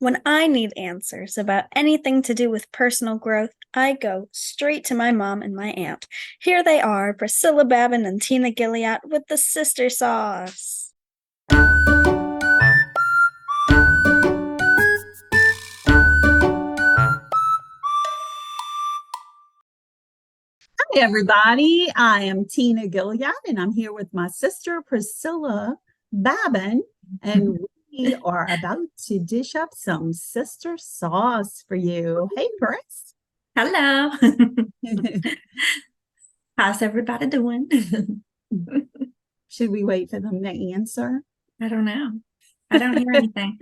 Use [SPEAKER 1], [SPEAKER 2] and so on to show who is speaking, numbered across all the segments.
[SPEAKER 1] When I need answers about anything to do with personal growth, I go straight to my mom and my aunt. Here they are, Priscilla Babin and Tina Gilliatt with the sister sauce.
[SPEAKER 2] Hi, everybody. I am Tina Gilliatt, and I'm here with my sister Priscilla Babin, and we are about to dish up some sister sauce for you. Hey, Pris.
[SPEAKER 3] Hello. How's everybody doing?
[SPEAKER 2] Should we wait for them to answer?
[SPEAKER 3] I don't know. I don't hear anything.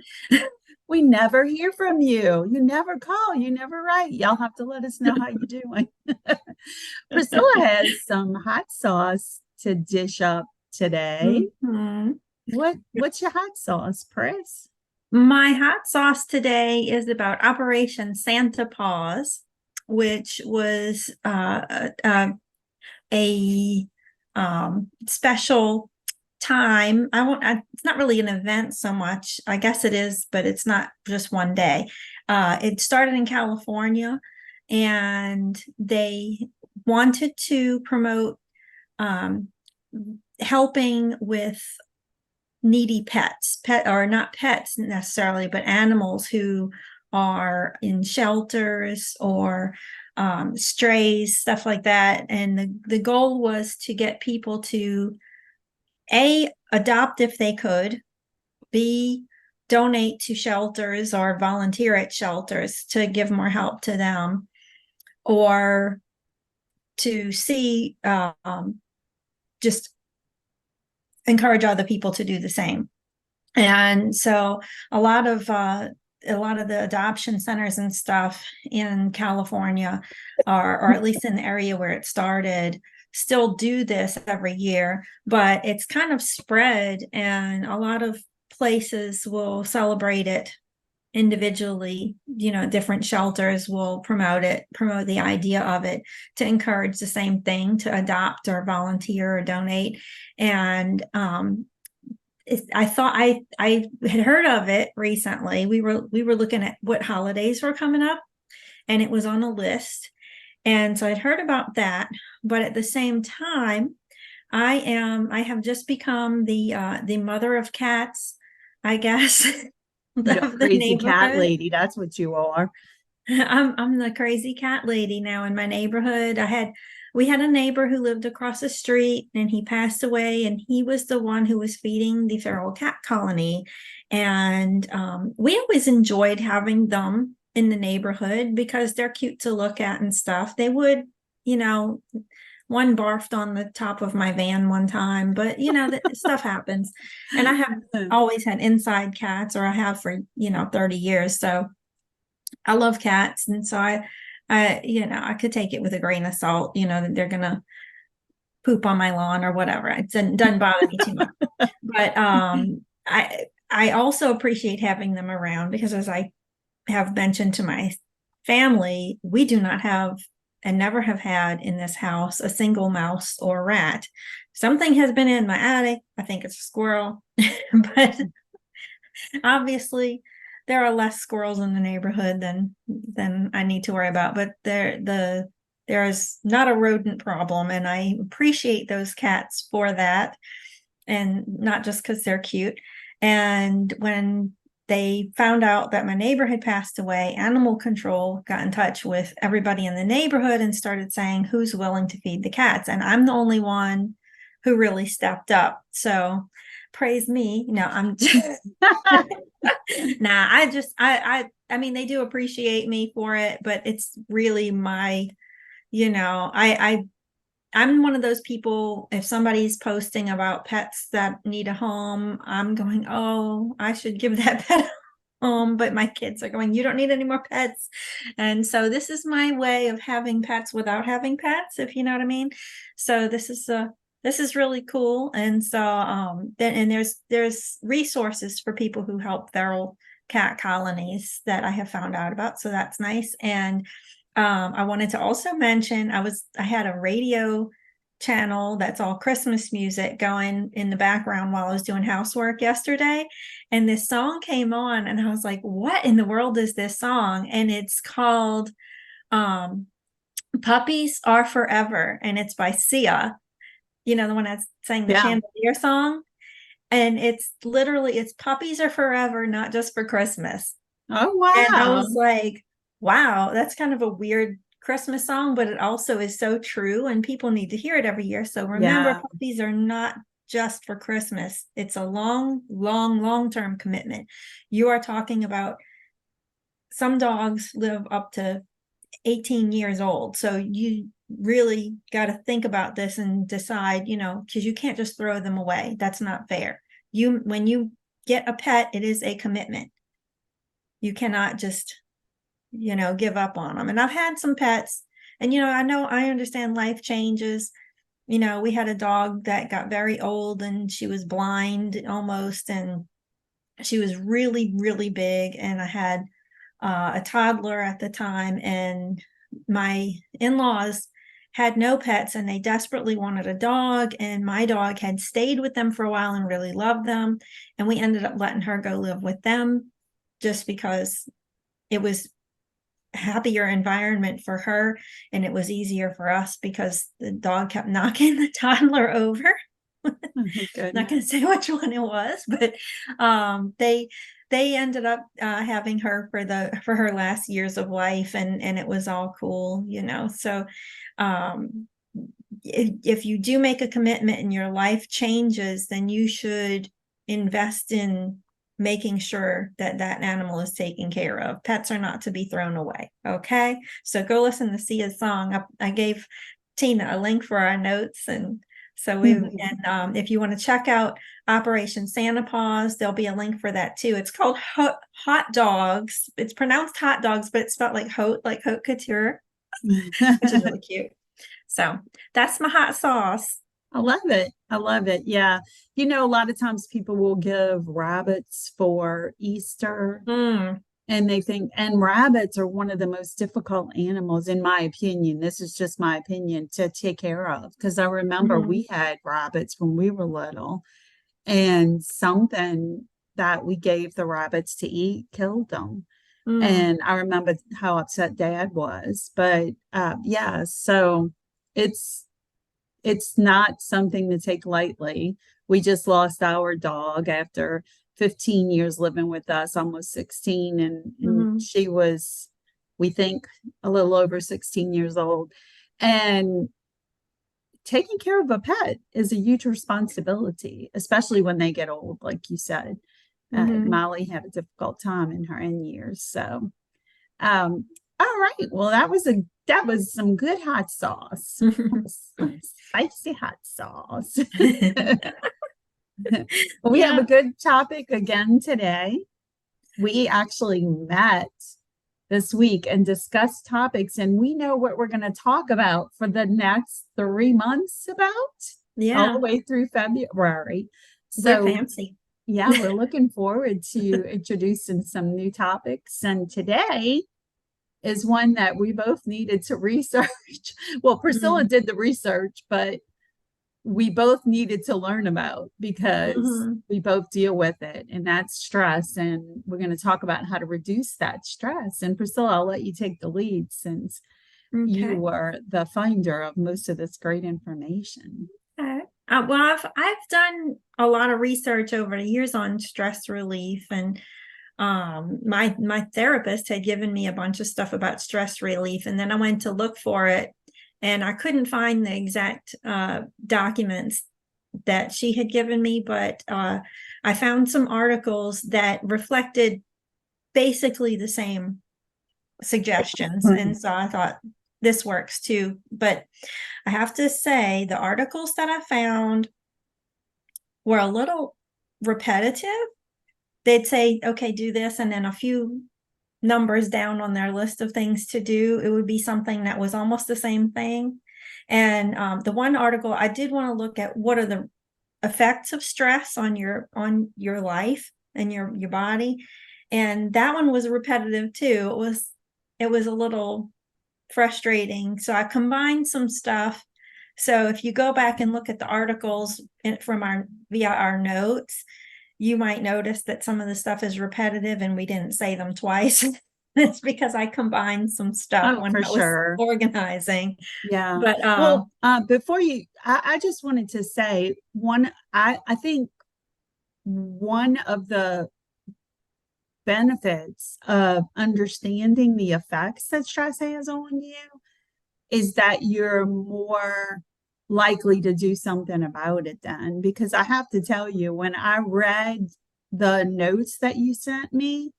[SPEAKER 2] We never hear from you. You never call. You never write. Y'all have to let us know how you're doing. Priscilla has some hot sauce to dish up today.
[SPEAKER 3] Mhm.
[SPEAKER 2] What's your hot sauce, Pris?
[SPEAKER 3] My hot sauce today is about Operation Santa Paws, which was a special time. It's not really an event so much. I guess it is, but it's not just one day. It started in California, and they wanted to promote um, helping with needy pet or not pets necessarily, but animals who are in shelters or strays, stuff like that. And the goal was to get people to adopt if they could, B, donate to shelters or volunteer at shelters to give more help to them, or to see just encourage other people to do the same. And so a lot of the adoption centers and stuff in California, or at least in the area where it started, still do this every year, but it's kind of spread, and a lot of places will celebrate it individually. Different shelters will promote the idea of it, to encourage the same thing, to adopt or volunteer or donate. And I thought I had heard of it recently. We were looking at what holidays were coming up, and it was on a list. And so I'd heard about that, but at the same time, I have just become the mother of cats, I guess, of
[SPEAKER 2] You're a
[SPEAKER 3] the
[SPEAKER 2] crazy cat
[SPEAKER 3] neighborhood.
[SPEAKER 2] lady. That's what you are.
[SPEAKER 3] I'm the crazy cat lady now in my neighborhood. We had a neighbor who lived across the street, and he passed away, and he was the one who was feeding the feral cat colony. And we always enjoyed having them in the neighborhood because they're cute to look at and stuff. They would, you know, one barfed on the top of my van one time, but that stuff happens. And I have always had inside cats, or I have for 30 years. So I love cats, and so I could take it with a grain of salt, that they're gonna poop on my lawn or whatever. It doesn't bother me too much. But I also appreciate having them around, because, as I have mentioned to my family, we do not have, and never have had in this house, a single mouse or rat. Something has been in my attic. I think it's a squirrel, but obviously there are less squirrels in the neighborhood than I need to worry about. But there is not a rodent problem, and I appreciate those cats for that, and not just because they're cute. And when they found out that my neighbor had passed away, animal control got in touch with everybody in the neighborhood and started saying, who's willing to feed the cats? And I'm the only one who really stepped up. So praise me. No, I'm just nah, I mean, they do appreciate me for it, but it's really my, I'm one of those people, if somebody's posting about pets that need a home, I'm going, oh, I should give that pet a home. But my kids are going, you don't need any more pets. And so this is my way of having pets without having pets, if you know what I mean. So this is really cool. And so and there's resources for people who help feral cat colonies that I have found out about. So that's nice. And I wanted to also mention, I had a radio channel that's all Christmas music going in the background while I was doing housework yesterday. And this song came on and I was like, what in the world is this song? And it's called um, Puppies Are Forever. And it's by Sia, you know, the one that sang the
[SPEAKER 2] Yeah.
[SPEAKER 3] Chandelier song. And it's literally, it's puppies are forever, not just for Christmas.
[SPEAKER 2] Oh,
[SPEAKER 3] And I
[SPEAKER 2] wow.
[SPEAKER 3] was like, wow, that's kind of a weird Christmas song, but it also is so true and people need to hear it every year. So remember,
[SPEAKER 2] Yeah.
[SPEAKER 3] puppies are not just for Christmas. It's a long-term commitment. You are talking about some dogs live up to 18 years old. So you really got to think about this and decide, you know, because you can't just throw them away. That's not fair. When you get a pet, it is a commitment. You cannot just, you know, give up on them. And I've had some pets, and, you know, I understand life changes. You know, we had a dog that got very old and she was blind almost, and she was really big. And I had a toddler at the time, and my in-laws had no pets and they desperately wanted a dog, and my dog had stayed with them for a while and really loved them, and we ended up letting her go live with them just because it was happier environment for her and it was easier for us because the dog kept knocking the toddler over.
[SPEAKER 2] Oh,
[SPEAKER 3] Not going to say which one it was, but they ended up having her for her last years of life, and it was all cool, you know. So if you do make a commitment and your life changes, then you should invest in making sure that that animal is taken care of. Pets are not to be thrown away. Okay, so go listen to Sia's song. I gave Tina a link for our notes, and so if you want to check out Operation Santa Paws, there'll be a link for that too. It's called Hot Dogs. It's pronounced hot dogs, but it's spelled like haute couture, which is really cute. So that's my hot sauce.
[SPEAKER 2] I love it. I love it. Yeah. You know, a lot of times people will give rabbits for Easter and they think, and rabbits are one of the most difficult animals, in my opinion. This is just my opinion, to take care of. Because I remember we had rabbits when we were little, and something that we gave the rabbits to eat killed them. And I remember how upset Dad was. But yeah, so it's not something to take lightly. We just lost our dog after 15 years living with us, almost 16. And she was, we think, a little over 16 years old. And taking care of a pet is a huge responsibility, especially when they get old, like you said. Molly had a difficult time in her end years. So, all right. Well, that was some good hot sauce. Some spicy hot sauce. Well, we have a good topic again today. We actually met this week and discussed topics, and we know what we're going to talk about for the next 3 months all the way through February. So
[SPEAKER 3] we're fancy.
[SPEAKER 2] Yeah, we're looking forward to introducing some new topics. And today is one that we both needed to research. Well, Priscilla did the research, but we both needed to learn about because we both deal with it, and that's stress. And we're going to talk about how to reduce that stress. And Priscilla, I'll let you take the lead since you were the finder of most of this great information.
[SPEAKER 3] Well, I've done a lot of research over the years on stress relief, and my therapist had given me a bunch of stuff about stress relief, and then I went to look for it, and I couldn't find the exact documents that she had given me, but I found some articles that reflected basically the same suggestions, and so I thought this works too. But I have to say, the articles that I found were a little repetitive. They'd say, okay, do this, and then a few numbers down on their list of things to do, it would be something that was almost the same thing. And the one article, I did want to look at what are the effects of stress on your life and your body. And that one was repetitive too. It was a little frustrating. So I combined some stuff So if you go back and look at the articles via our notes, you might notice that some of the stuff is repetitive and we didn't say them twice. It's because I combined some stuff
[SPEAKER 2] Oh,
[SPEAKER 3] when
[SPEAKER 2] for
[SPEAKER 3] I was
[SPEAKER 2] sure.
[SPEAKER 3] organizing.
[SPEAKER 2] Yeah.
[SPEAKER 3] But
[SPEAKER 2] Well, before I just wanted to say I think one of the benefits of understanding the effects that stress has on you is that you're more likely to do something about it then. Because I have to tell you, when I read the notes that you sent me,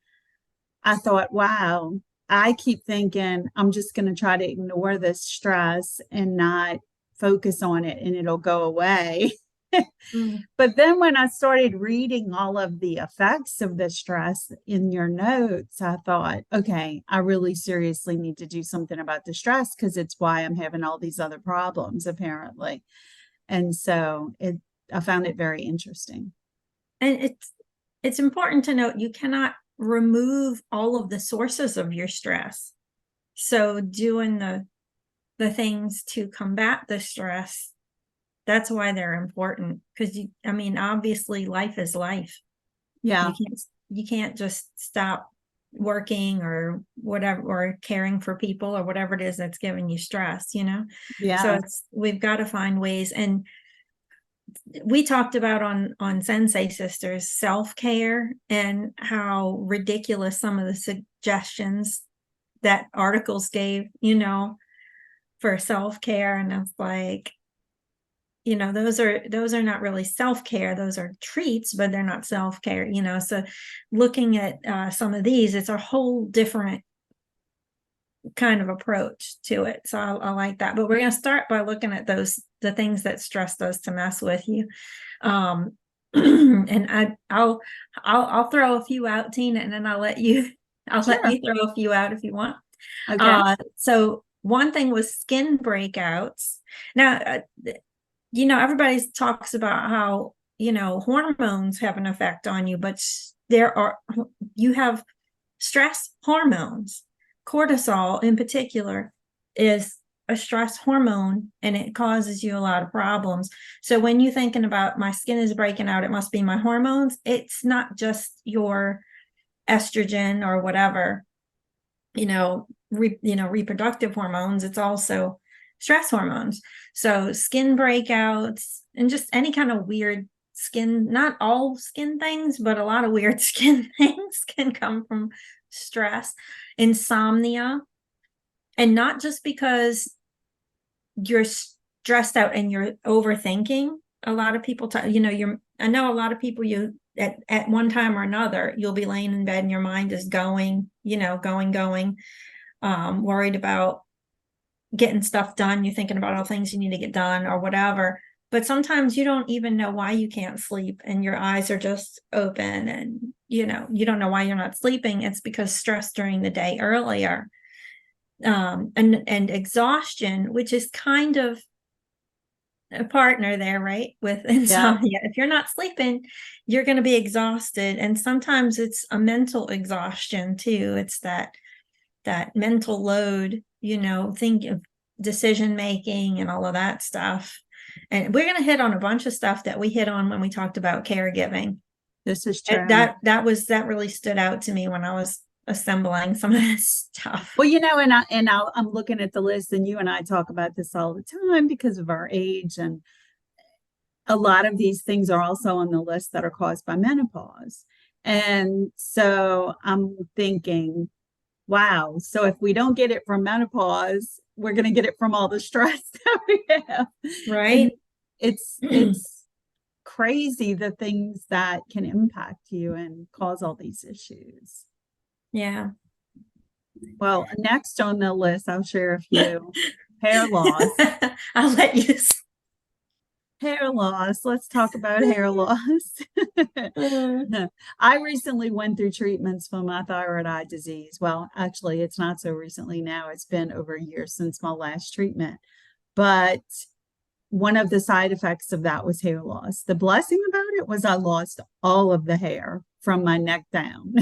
[SPEAKER 2] I thought, wow, I keep thinking I'm just going to try to ignore this stress and not focus on it and it'll go away.
[SPEAKER 3] mm,
[SPEAKER 2] But then when I started reading all of the effects of the stress in your notes, I thought, okay, I really seriously need to do something about the stress because it's why I'm having all these other problems, apparently. And so I found it very interesting.
[SPEAKER 3] and it's important to note you cannot remove all of the sources of your stress. So doing the things to combat the stress, that's why they're important. Because I mean, obviously life is life.
[SPEAKER 2] Yeah.
[SPEAKER 3] You can't just stop working or whatever, or caring for people or whatever it is that's giving you stress, you know? So
[SPEAKER 2] Yeah.
[SPEAKER 3] we've got to find ways. And we talked about on Sensei Sisters self-care and how ridiculous some of the suggestions that articles gave, for self-care. And it's like, those are not really self-care. Those are treats, but they're not self-care, so looking at some of these, it's a whole different kind of approach to it. So I like that. But we're going to start by looking at the things that stress does to mess with you. And I'll throw a few out, Tina, and then I'll let
[SPEAKER 2] Sure.
[SPEAKER 3] you throw a few out if you want.
[SPEAKER 2] Okay.
[SPEAKER 3] So one thing was skin breakouts. Now, everybody talks about how, hormones have an effect on you, but you have stress hormones. Cortisol in particular is a stress hormone and it causes you a lot of problems. So when you're thinking about my skin is breaking out, it must be my hormones. It's not just your estrogen or whatever, reproductive hormones. It's also stress hormones. So skin breakouts and just any kind of weird skin, not all skin things, but a lot of weird skin things can come from stress. Insomnia, and not just because you're stressed out and you're overthinking. A lot of people I know a lot of people, at one time or another, you'll be laying in bed and your mind is going, going, worried about getting stuff done. You're thinking about all things you need to get done or whatever. But sometimes you don't even know why you can't sleep and your eyes are just open and, you don't know why you're not sleeping. It's because stress during the day earlier. And exhaustion, which is kind of a partner there, right? With insomnia. If you're not sleeping, you're going to be exhausted. And sometimes it's a mental exhaustion too. It's that mental load, think of decision making and all of that stuff. And we're going to hit on a bunch of stuff that we hit on when we talked about caregiving.
[SPEAKER 2] This is true.
[SPEAKER 3] That really stood out to me when I was assembling some of this stuff.
[SPEAKER 2] Well, I'm looking at the list, and you and I talk about this all the time because of our age, and a lot of these things are also on the list that are caused by menopause. And so I'm thinking, wow, so if we don't get it from menopause, we're going to get it from all the stress that we have.
[SPEAKER 3] Right.
[SPEAKER 2] And it's crazy the things that can impact you and cause all these issues.
[SPEAKER 3] Yeah.
[SPEAKER 2] Well, next on the list, I'll share a few. Hair loss.
[SPEAKER 3] I'll let you.
[SPEAKER 2] Hair loss. Let's talk about hair loss. I recently went through treatments for my thyroid eye disease. Well, actually, it's not so recently now. It's been over a year since my last treatment. But one of the side effects of that was hair loss. The blessing about it was I lost all of the hair from my neck down.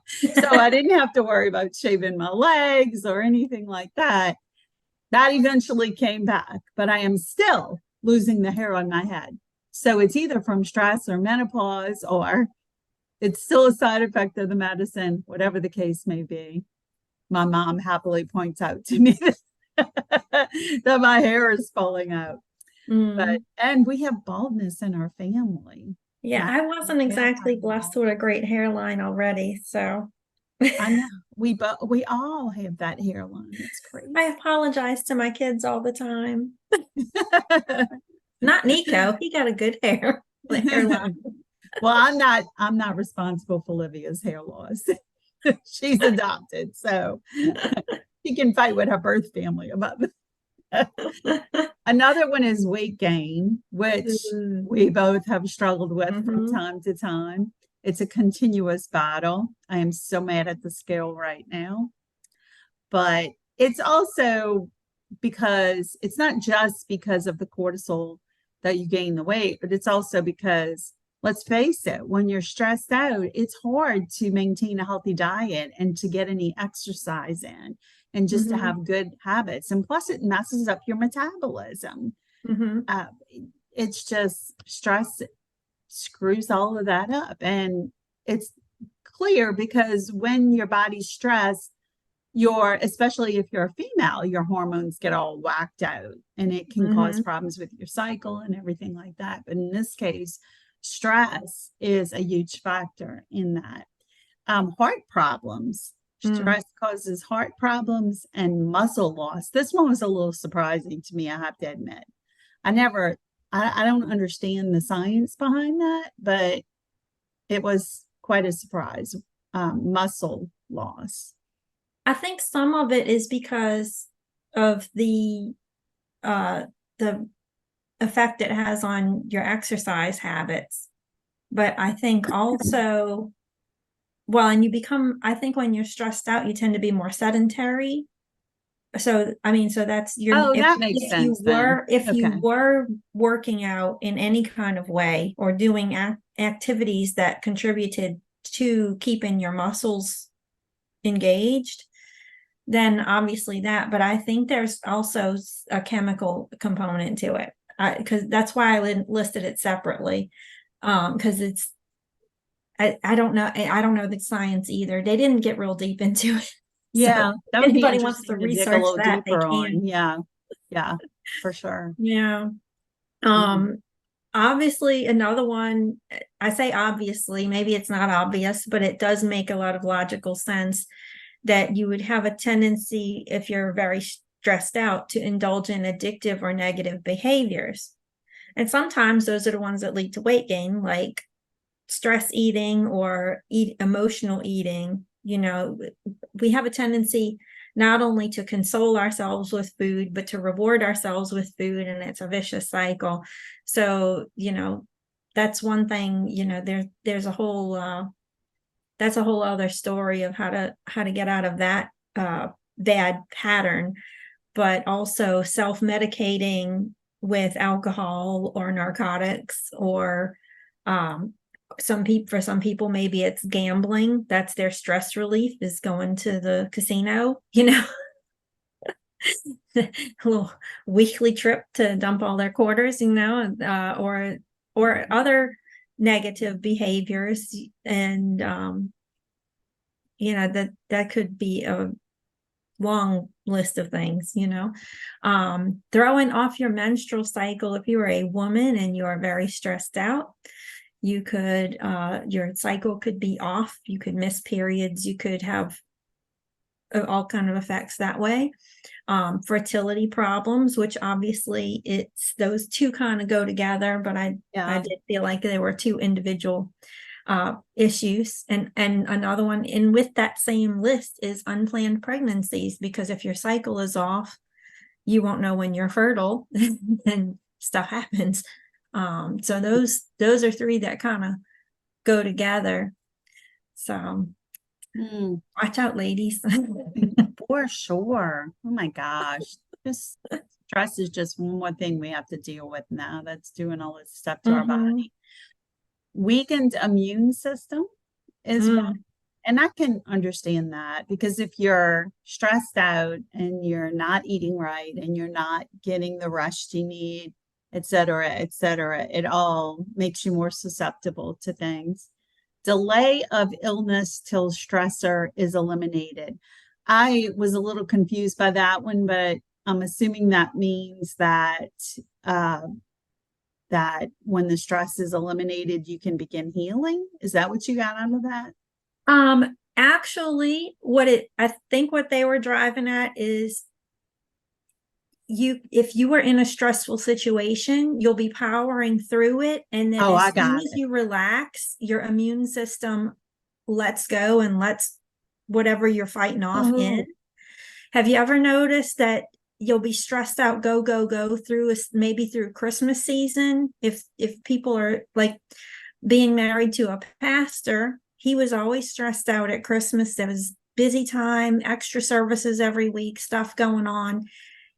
[SPEAKER 2] So I didn't have to worry about shaving my legs or anything like that. That eventually came back, but I am still losing the hair on my head. So it's either from stress or menopause, or it's still a side effect of the medicine, whatever the case may be. My mom happily points out to me that my hair is falling out.
[SPEAKER 3] Mm.
[SPEAKER 2] And we have baldness in our family.
[SPEAKER 3] Yeah, I wasn't exactly blessed with a great hairline already, so
[SPEAKER 2] I know we all have that hairline. It's crazy.
[SPEAKER 3] I apologize to my kids all the time. Not Nico, he got a good hairline.
[SPEAKER 2] Well, I'm not responsible for Olivia's hair loss. She's adopted, so she can fight with her birth family about that. Another one is weight gain, which we both have struggled with from time to time. It's a continuous battle. I am so mad at the scale right now. But it's also because it's not just because of the cortisol that you gain the weight, but it's also because, let's face it, when you're stressed out, it's hard to maintain a healthy diet and to get any exercise in and just to have good habits. And plus, it messes up your metabolism. It's just stress screws all of that up. And it's clear because when your body's stressed, especially if you're a female, your hormones get all whacked out and it can cause problems with your cycle and everything like that. But in this case, stress is a huge factor in that. Heart problems. Stress causes heart problems and muscle loss. This one was a little surprising to me, I have to admit. I don't understand the science behind that, but it was quite a surprise. Muscle loss.
[SPEAKER 3] I think some of it is because of the effect it has on your exercise habits. But I think also, and I think when you're stressed out, you tend to be more sedentary. So, so that's
[SPEAKER 2] that makes sense.
[SPEAKER 3] You were working out in any kind of way or doing activities that contributed to keeping your muscles engaged, then obviously but I think there's also a chemical component to it, because that's why I listed it separately, because I don't know the science either. They didn't get real deep into it.
[SPEAKER 2] Yeah,
[SPEAKER 3] so
[SPEAKER 2] that would
[SPEAKER 3] anybody
[SPEAKER 2] be
[SPEAKER 3] wants to
[SPEAKER 2] dig
[SPEAKER 3] research
[SPEAKER 2] a little
[SPEAKER 3] that, they
[SPEAKER 2] deeper
[SPEAKER 3] can.
[SPEAKER 2] on. Yeah, for sure.
[SPEAKER 3] Yeah. Obviously, another one, I say obviously, maybe it's not obvious, but it does make a lot of logical sense that you would have a tendency, if you're very stressed out, to indulge in addictive or negative behaviors. And sometimes those are the ones that lead to weight gain, like stress eating or emotional eating. We have a tendency not only to console ourselves with food, but to reward ourselves with food, and it's a vicious cycle. So, that's one thing. There's a whole that's a whole other story of how to get out of that bad pattern. But also self-medicating with alcohol or narcotics, or for some people maybe it's gambling. That's their stress relief, is going to the casino, a little weekly trip to dump all their quarters, or other negative behaviors. And that could be a long list of things. Throwing off your menstrual cycle. If you are a woman and you are very stressed out, you could your cycle could be off. You could miss periods. You could have all kind of effects that way. Fertility problems, which obviously it's those two kind of go together, but I did feel like there were two individual issues. And another one in with that same list is unplanned pregnancies, because if your cycle is off, you won't know when you're fertile and stuff happens. So those are three that kind of go together. So watch out, ladies.
[SPEAKER 2] For sure. Oh my gosh. This stress is just one more thing we have to deal with now that's doing all this stuff to our body. Weakened immune system is one. And I can understand that, because if you're stressed out and you're not eating right and you're not getting the rest you need, et cetera, it all makes you more susceptible to things. Delay of illness till stressor is eliminated. I was a little confused by that one, but I'm assuming that means uh, that when the stress is eliminated, you can begin healing. Is that what you got out of that?
[SPEAKER 3] Actually, I think what they were driving at is if you were in a stressful situation, you'll be powering through it. And then
[SPEAKER 2] Oh,
[SPEAKER 3] as
[SPEAKER 2] I
[SPEAKER 3] soon
[SPEAKER 2] got
[SPEAKER 3] as
[SPEAKER 2] it.
[SPEAKER 3] you relax, your immune system lets go and lets whatever you're fighting off in.
[SPEAKER 2] Oh,
[SPEAKER 3] Have you ever noticed that you'll be stressed out, go through maybe through Christmas season? If people are like being married to a pastor, he was always stressed out at Christmas. There was busy time, extra services every week, stuff going on.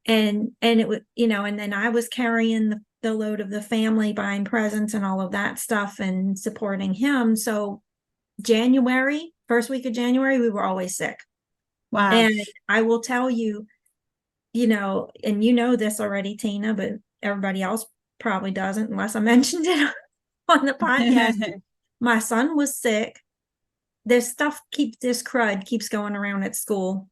[SPEAKER 3] And it would, and then I was carrying the load of the family, buying presents and all of that stuff and supporting him. So January, first week of January, we were always sick.
[SPEAKER 2] wow.
[SPEAKER 3] And I will tell you, and this already, Tina, but everybody else probably doesn't unless I mentioned it on the podcast. My son was sick. This crud keeps going around at school,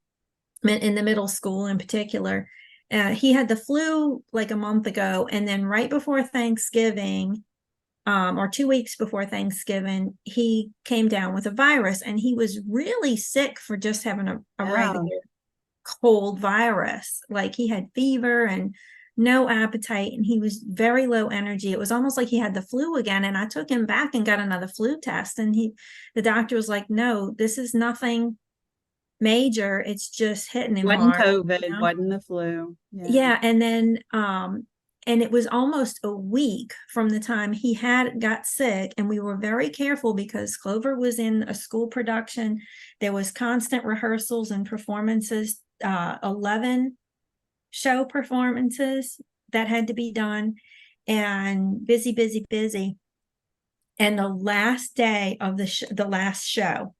[SPEAKER 3] in the middle school in particular. He had the flu like a month ago, and then right before Thanksgiving, or 2 weeks before Thanksgiving, he came down with a virus, and he was really sick for just having a regular cold virus. Like, he had fever and no appetite, and he was very low energy. It was almost like he had the flu again. And I took him back and got another flu test, and the doctor was like, no, this is nothing major. It's just hitting him
[SPEAKER 2] Wasn't
[SPEAKER 3] hard.
[SPEAKER 2] COVID, wasn't the flu.
[SPEAKER 3] Yeah. And then and it was almost a week from the time he got sick, and we were very careful because Clover was in a school production. There was constant rehearsals and performances, 11 show performances that had to be done, and busy. And the last day of the last show,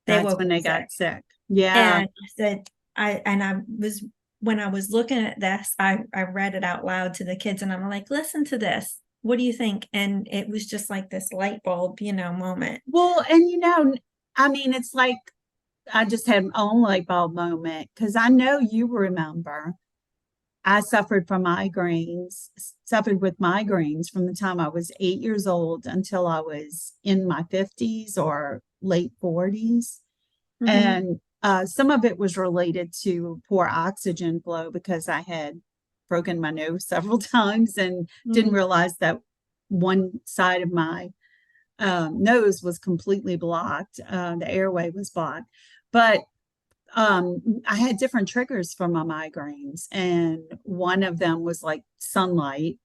[SPEAKER 3] they
[SPEAKER 2] That's
[SPEAKER 3] woke
[SPEAKER 2] when
[SPEAKER 3] up
[SPEAKER 2] they
[SPEAKER 3] sick.
[SPEAKER 2] got sick. Yeah.
[SPEAKER 3] And I said, when I was looking at this, I read it out loud to the kids, and I'm like, listen to this. What do you think? And it was just like this light bulb, moment.
[SPEAKER 2] Well, and I mean, it's like I just had my own light bulb moment, because I know you remember I suffered with migraines from the time I was 8 years old until I was in my 50s or late 40s.
[SPEAKER 3] Mm-hmm.
[SPEAKER 2] And some of it was related to poor oxygen flow, because I had broken my nose several times and didn't realize that one side of my nose was completely blocked. The airway was blocked. But I had different triggers for my migraines, and one of them was like sunlight.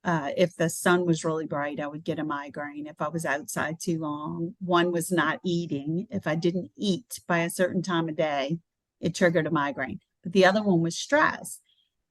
[SPEAKER 2] If the sun was really bright, I would get a migraine if I was outside too long. One was not eating. If I didn't eat by a certain time of day, it triggered a migraine. But the other one was stress.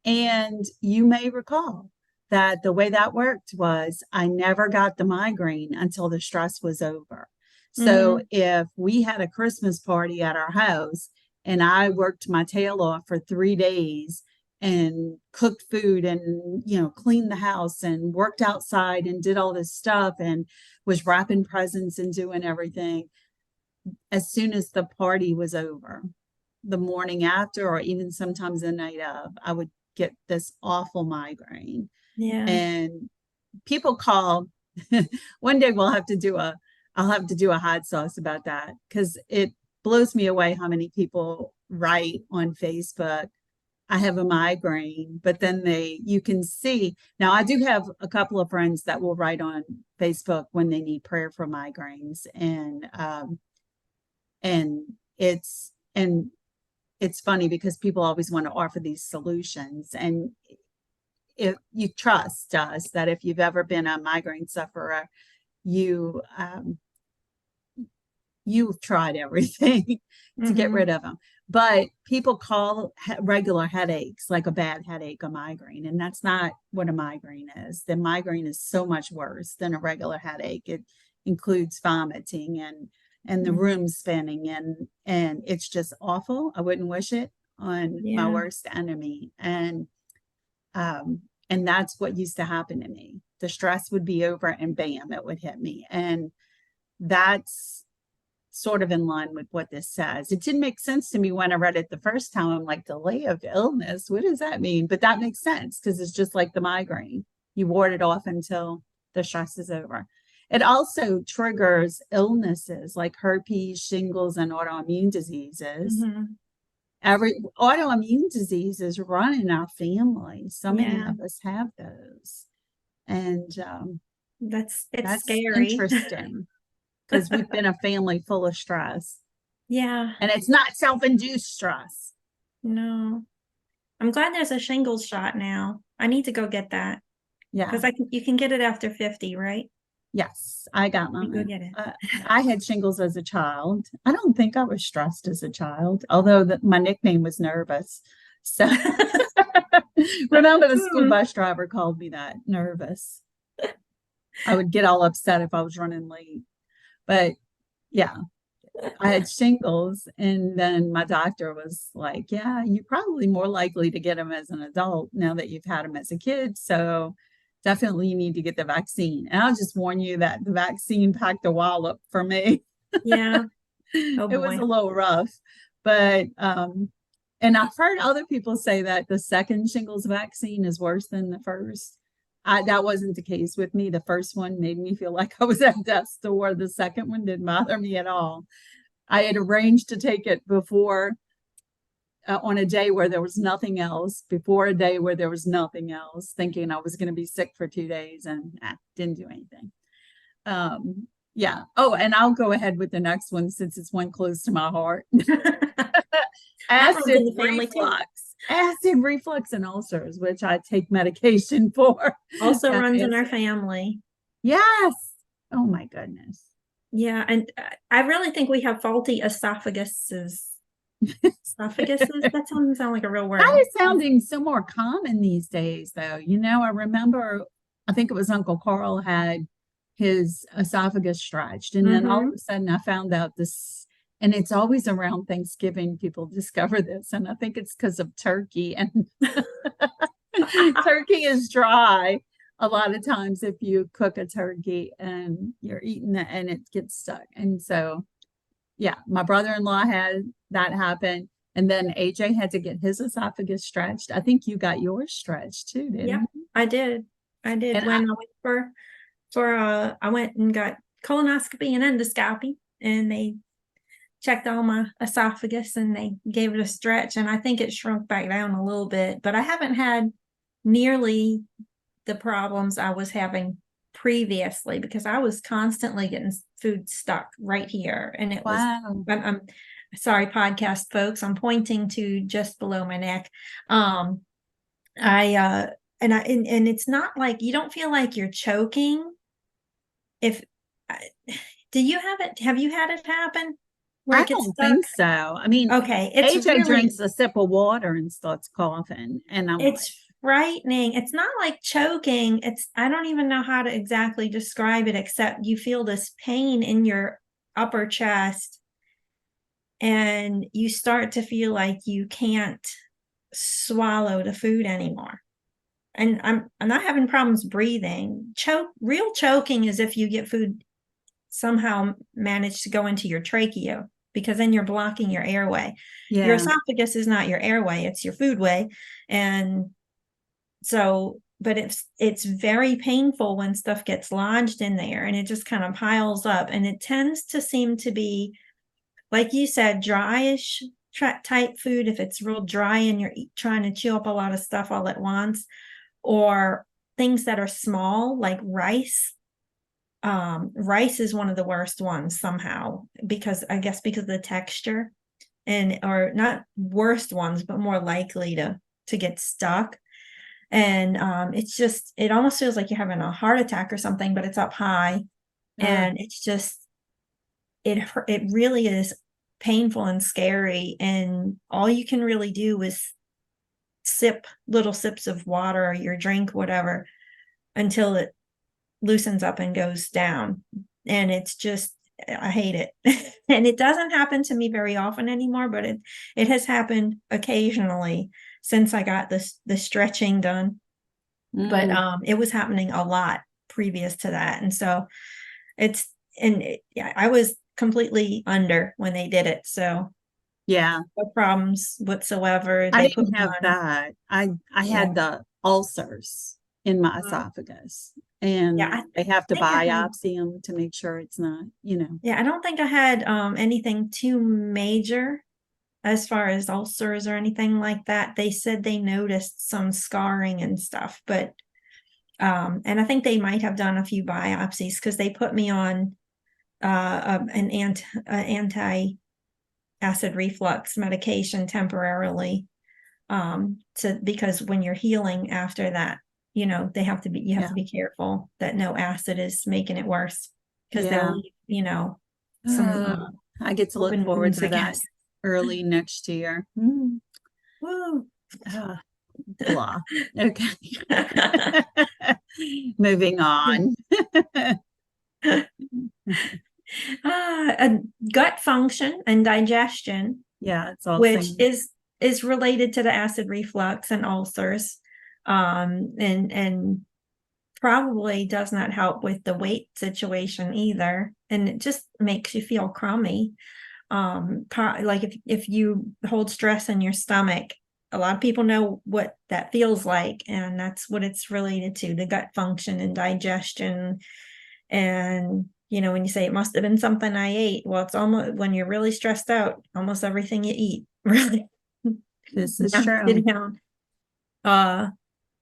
[SPEAKER 2] And you may recall that the way that worked was I never got the migraine until the stress was over. So if we had a Christmas party at our house and I worked my tail off for 3 days and cooked food and cleaned the house and worked outside and did all this stuff and was wrapping presents and doing everything, as soon as the party was over, the morning after, or even sometimes the night of, I would get this awful migraine.
[SPEAKER 3] Yeah.
[SPEAKER 2] And people call one day I'll have to do a hot sauce about that, because it blows me away how many people write on Facebook, I have a migraine, but then you can see. Now, I do have a couple of friends that will write on Facebook when they need prayer for migraines, and it's funny because people always want to offer these solutions. And if you trust us that if you've ever been a migraine sufferer, you've tried everything to get rid of them. But people call regular headaches like a bad headache a migraine, and that's not what a migraine is. The migraine is so much worse than a regular headache. It includes vomiting and and the room spinning, and it's just awful. I wouldn't wish it on my worst enemy. And that's what used to happen to me. The stress would be over and bam, it would hit me. And that's sort of in line with what this says. It didn't make sense to me when I read it the first time. I'm like, delay of illness, what does that mean? But that makes sense, because it's just like the migraine. You ward it off until the stress is over. It also triggers illnesses like herpes, shingles, and autoimmune diseases. Every autoimmune diseases run in our family. So many of us have those. And
[SPEAKER 3] that's
[SPEAKER 2] scary. Interesting. Because we've been a family full of stress.
[SPEAKER 3] Yeah.
[SPEAKER 2] And it's not self-induced stress.
[SPEAKER 3] No. I'm glad there's a shingles shot now. I need to go get that.
[SPEAKER 2] Yeah.
[SPEAKER 3] Because you can get it after 50, right?
[SPEAKER 2] Yes, I got mine.
[SPEAKER 3] Go get it.
[SPEAKER 2] I had shingles as a child. I don't think I was stressed as a child, although my nickname was Nervous. So remember the school bus driver called me that, Nervous. I would get all upset if I was running late. But yeah, I had shingles, and then my doctor was like, yeah, you're probably more likely to get them as an adult now that you've had them as a kid. So definitely you need to get the vaccine. And I'll just warn you that the vaccine packed a wallop for me.
[SPEAKER 3] Yeah.
[SPEAKER 2] Oh, it was a little rough. But and I've heard other people say that the second shingles vaccine is worse than the first. That wasn't the case with me. The first one made me feel like I was at death's door. The second one didn't bother me at all. I had arranged to take it before on a day where there was nothing else, before a day where there was nothing else, thinking I was going to be sick for 2 days, and didn't do anything. Yeah. Oh, and I'll go ahead with the next one since it's one close to my heart. Acid reflux. Acid reflux and ulcers, which I take medication for.
[SPEAKER 3] Also runs in our family.
[SPEAKER 2] Yes. Oh my goodness.
[SPEAKER 3] Yeah, and I really think we have faulty esophaguses. Esophaguses? That doesn't sound like a real word.
[SPEAKER 2] That is sounding so more common these days, though. You know, I remember, I think it was Uncle Carl had his esophagus stretched, and then all of a sudden I found out this, and it's always around Thanksgiving people discover this, and I think it's because of turkey, and turkey is dry a lot of times if you cook a turkey and you're eating it and it gets stuck. And so, yeah, my brother-in-law had that happen. And then AJ had to get his esophagus stretched. I think you got yours stretched too, didn't you?
[SPEAKER 3] I did. And when I went and got colonoscopy and endoscopy, and they checked all my esophagus and they gave it a stretch, and I think it shrunk back down a little bit, but I haven't had nearly the problems I was having previously, because I was constantly getting food stuck right here. And it was, I'm sorry, podcast folks, I'm pointing to just below my neck. And it's not like, you don't feel like you're choking. Do you have it? Have you had it happen?
[SPEAKER 2] I don't think so. I mean,
[SPEAKER 3] okay,
[SPEAKER 2] AJ really drinks a sip of water and starts coughing, and
[SPEAKER 3] it's frightening. It's not like choking. I don't even know how to exactly describe it, except you feel this pain in your upper chest, and you start to feel like you can't swallow the food anymore. And I'm not having problems breathing. Real choking is if you get food somehow manage to go into your trachea, because then you're blocking your airway. Your esophagus is not your airway, it's your food way. And so, but it's very painful when stuff gets lodged in there, and it just kind of piles up, and it tends to seem to be, like you said, dryish type food, if it's real dry and you're trying to chew up a lot of stuff all at once, or things that are small like rice. Rice is one of the worst ones somehow, because I guess because of the texture, or not worst ones, but more likely to get stuck. And it almost feels like you're having a heart attack or something, but it's up high. And it's just, it really is painful and scary. And all you can really do is sip little sips of water or your drink, whatever, until it loosens up and goes down. And it's just, I hate it. And it doesn't happen to me very often anymore, but it has happened occasionally since I got the stretching done. But it was happening a lot previous to that. And so yeah, I was completely under when they did it. So
[SPEAKER 2] Yeah.
[SPEAKER 3] no problems whatsoever.
[SPEAKER 2] I
[SPEAKER 3] They put
[SPEAKER 2] didn't
[SPEAKER 3] me
[SPEAKER 2] have
[SPEAKER 3] on.
[SPEAKER 2] that. I
[SPEAKER 3] Yeah.
[SPEAKER 2] had the ulcers in my
[SPEAKER 3] Mhm.
[SPEAKER 2] esophagus, and
[SPEAKER 3] Yeah, I
[SPEAKER 2] they have to
[SPEAKER 3] think I had,
[SPEAKER 2] biopsy them to make sure it's not,
[SPEAKER 3] yeah, I don't think I had anything too major as far as ulcers or anything like that. They said they noticed some scarring and stuff, but and I think they might have done a few biopsies because they put me on an anti acid reflux medication temporarily, because when you're healing after that, you have to
[SPEAKER 2] Yeah.
[SPEAKER 3] be careful that no acid is making it worse, because
[SPEAKER 2] Yeah.
[SPEAKER 3] they'll leave, some
[SPEAKER 2] I get to look
[SPEAKER 3] open
[SPEAKER 2] forward
[SPEAKER 3] wounds,
[SPEAKER 2] to
[SPEAKER 3] I
[SPEAKER 2] that
[SPEAKER 3] guess.
[SPEAKER 2] early next year.
[SPEAKER 3] Woo.
[SPEAKER 2] Ah, blah. Okay. Moving on.
[SPEAKER 3] Gut function and digestion,
[SPEAKER 2] Yeah, it's all
[SPEAKER 3] which
[SPEAKER 2] same.
[SPEAKER 3] is related to the acid reflux and ulcers, and probably does not help with the weight situation either, and it just makes you feel crummy. Like if you hold stress in your stomach, a lot of people know what that feels like, and that's what it's related to, the gut function and digestion. And when you say it must have been something I ate, well, it's almost, when you're really stressed out, almost everything you eat really
[SPEAKER 2] This is
[SPEAKER 3] knocks
[SPEAKER 2] true.
[SPEAKER 3] you down.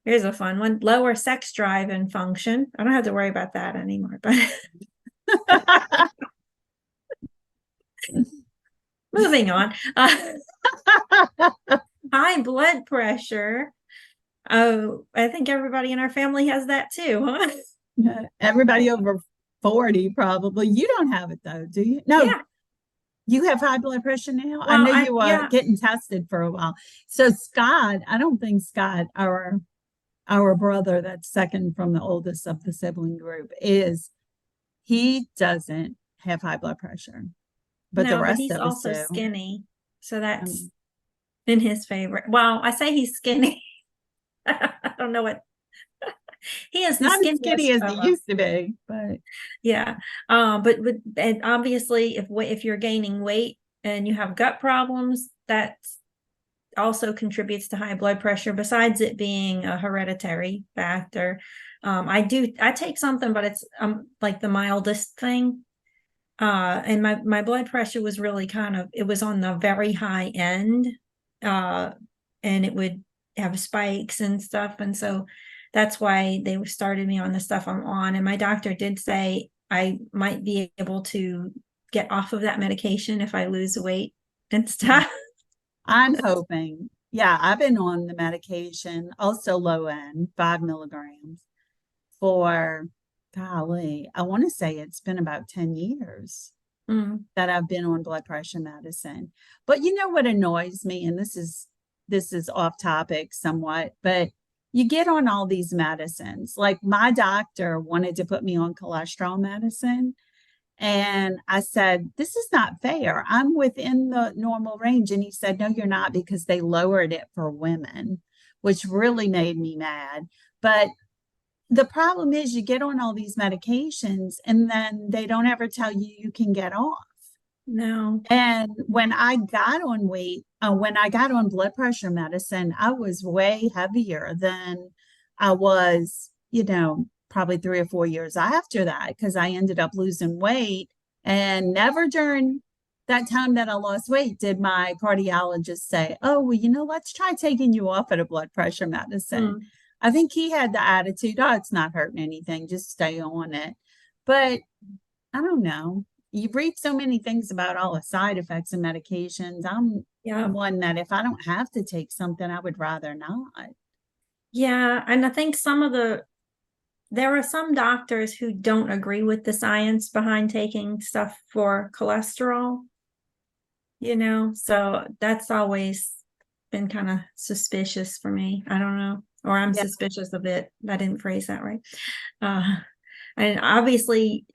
[SPEAKER 3] Here's a fun one: lower sex drive and function. I don't have to worry about that anymore, but moving on. High blood pressure. Oh, I think everybody in our family has that too, huh?
[SPEAKER 2] Everybody over 40 probably. You don't have it though, do you? No,
[SPEAKER 3] Yeah.
[SPEAKER 2] you have high blood pressure now? I
[SPEAKER 3] Well,
[SPEAKER 2] know you were
[SPEAKER 3] yeah.
[SPEAKER 2] getting tested for a while. So Scott, I don't think Scott, our brother that's second from the oldest of the sibling group, he doesn't have high blood pressure, but the
[SPEAKER 3] No, but
[SPEAKER 2] rest
[SPEAKER 3] he's
[SPEAKER 2] of us
[SPEAKER 3] also
[SPEAKER 2] do.
[SPEAKER 3] skinny. So that's
[SPEAKER 2] Um,
[SPEAKER 3] in his favor. Well, I say he's skinny. I don't know what he is, the
[SPEAKER 2] not as skinny
[SPEAKER 3] skinniest
[SPEAKER 2] as he
[SPEAKER 3] of us.
[SPEAKER 2] used to be, but
[SPEAKER 3] Yeah. But and obviously if you're gaining weight and you have gut problems, that also contributes to high blood pressure, besides it being a hereditary factor. I take something, but it's like the mildest thing. And my blood pressure was really it was on the very high end. And it would have spikes and stuff. And so that's why they started me on the stuff I'm on. And my doctor did say I might be able to get off of that medication if I lose weight and stuff.
[SPEAKER 2] I'm hoping. Yeah, I've been on the medication, also low end, 5 milligrams for, golly, I want to say it's been about 10 years
[SPEAKER 3] Mm.
[SPEAKER 2] that I've been on blood pressure medicine. But you know what annoys me, and this is off topic somewhat, but you get on all these medicines. Like my doctor wanted to put me on cholesterol medicine. And I said, this is not fair. I'm within the normal range. And he said, no, you're not, because they lowered it for women, which really made me mad. But the problem is you get on all these medications and then they don't ever tell you you can get off.
[SPEAKER 3] No.
[SPEAKER 2] And when I got on when I got on blood pressure medicine, I was way heavier than I was, probably 3 or 4 years after that, because I ended up losing weight. And never during that time that I lost weight did my cardiologist say, oh, well, let's try taking you off of the blood pressure medicine.
[SPEAKER 3] Mm.
[SPEAKER 2] I think he had the attitude, oh, it's not hurting anything, just stay on it. But I don't know. You read so many things about all the side effects of medications. I'm
[SPEAKER 3] Yeah.
[SPEAKER 2] one that if I don't have to take something, I would rather not.
[SPEAKER 3] Yeah. And I think there are some doctors who don't agree with the science behind taking stuff for cholesterol, so that's always been kind of suspicious for me. I don't know, or I'm
[SPEAKER 2] Yeah.
[SPEAKER 3] suspicious of it. I didn't phrase that right. Uh, And obviously,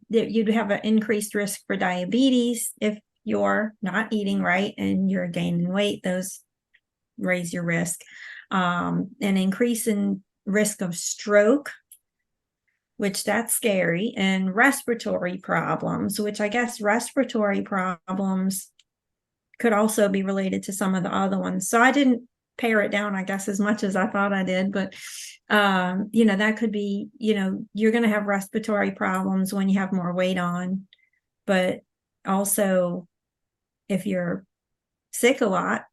[SPEAKER 3] you'd have an increased risk for diabetes if you're not eating right and you're gaining weight. Those raise your risk. An increase in risk of stroke, which that's scary, and respiratory problems, which I guess respiratory problems could also be related to some of the other ones. So I didn't pare it down, I guess, as much as I thought I did. But, that could be, you're going to have respiratory problems when you have more weight on. But also, if you're sick a lot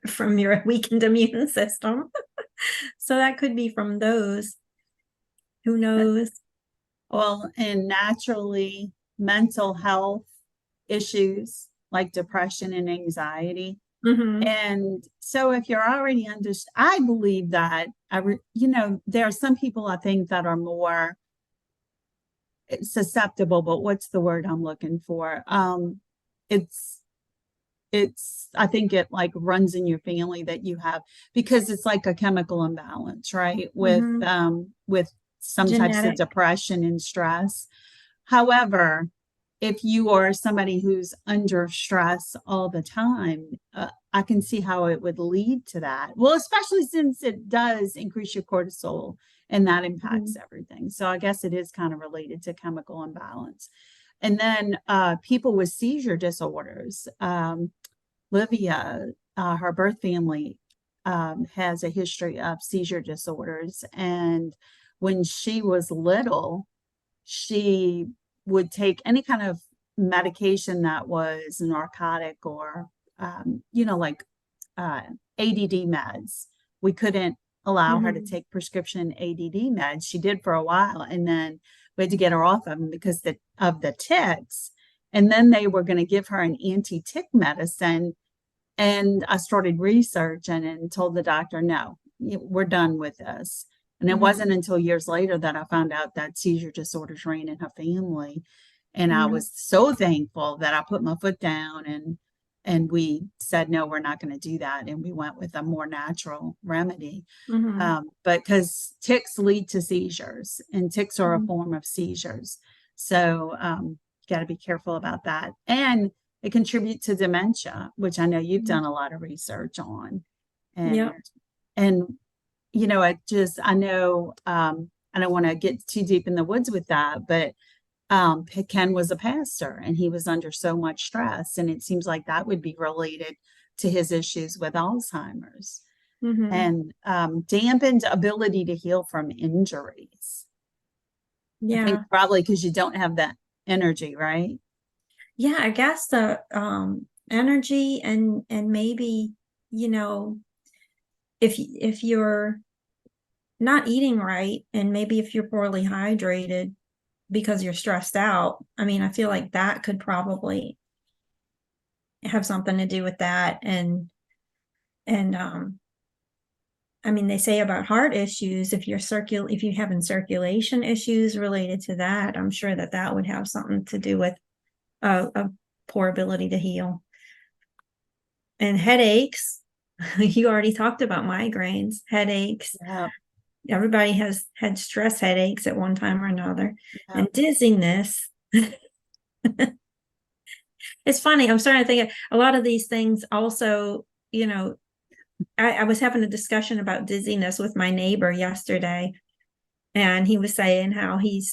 [SPEAKER 3] from your weakened immune system. So that could be from those. Who knows?
[SPEAKER 2] Well, and naturally, mental health issues like depression and anxiety.
[SPEAKER 3] Mm-hmm.
[SPEAKER 2] And so if you're already I believe that, there are some people I think that are more susceptible, but what's the word I'm looking for? It's, I think it like runs in your family that you have, because it's like a chemical imbalance, right? With some types of
[SPEAKER 3] Genetic.
[SPEAKER 2] depression and stress. However, if you are somebody who's under stress all the time, I can see how it would lead to that. Well, especially since it does increase your cortisol and that impacts everything. So I guess it is kind of related to chemical imbalance. And then people with seizure disorders, Livia, her birth family has a history of seizure disorders. And when she was little, she would take any kind of medication that was narcotic or, like ADD meds. We couldn't allow her to take prescription ADD meds. She did for a while, and then we had to get her off of them because of the ticks. And then they were going to give her an anti-tick medicine. And I started researching and told the doctor, no, we're done with this. And it wasn't until years later that I found out that seizure disorders ran in her family. And I was so thankful that I put my foot down and we said, no, we're not going to do that. And we went with a more natural remedy. But because ticks lead to seizures, and ticks are a form of seizures. So you got to be careful about that. And it contributes to dementia, which I know you've done a lot of research on. And I know, I don't want to get too deep in the woods with that, but Ken was a pastor and he was under so much stress. And it seems like that would be related to his issues with Alzheimer's and dampened ability to heal from injuries. I think probably because you don't have that energy, right?
[SPEAKER 3] Yeah, I guess the energy and maybe, if you're not eating right, and maybe if you're poorly hydrated because you're stressed out, I mean, I feel like that could probably have something to do with that. And I mean, they say about heart issues, if you're having circulation issues related to that, I'm sure that would have something to do with a poor ability to heal. And headaches, you already talked about migraines, headaches.
[SPEAKER 2] Yeah.
[SPEAKER 3] Everybody has had stress headaches at one time or another. And dizziness. It's funny, I'm starting to think a lot of these things also, I was having a discussion about dizziness with my neighbor yesterday, and he was saying how he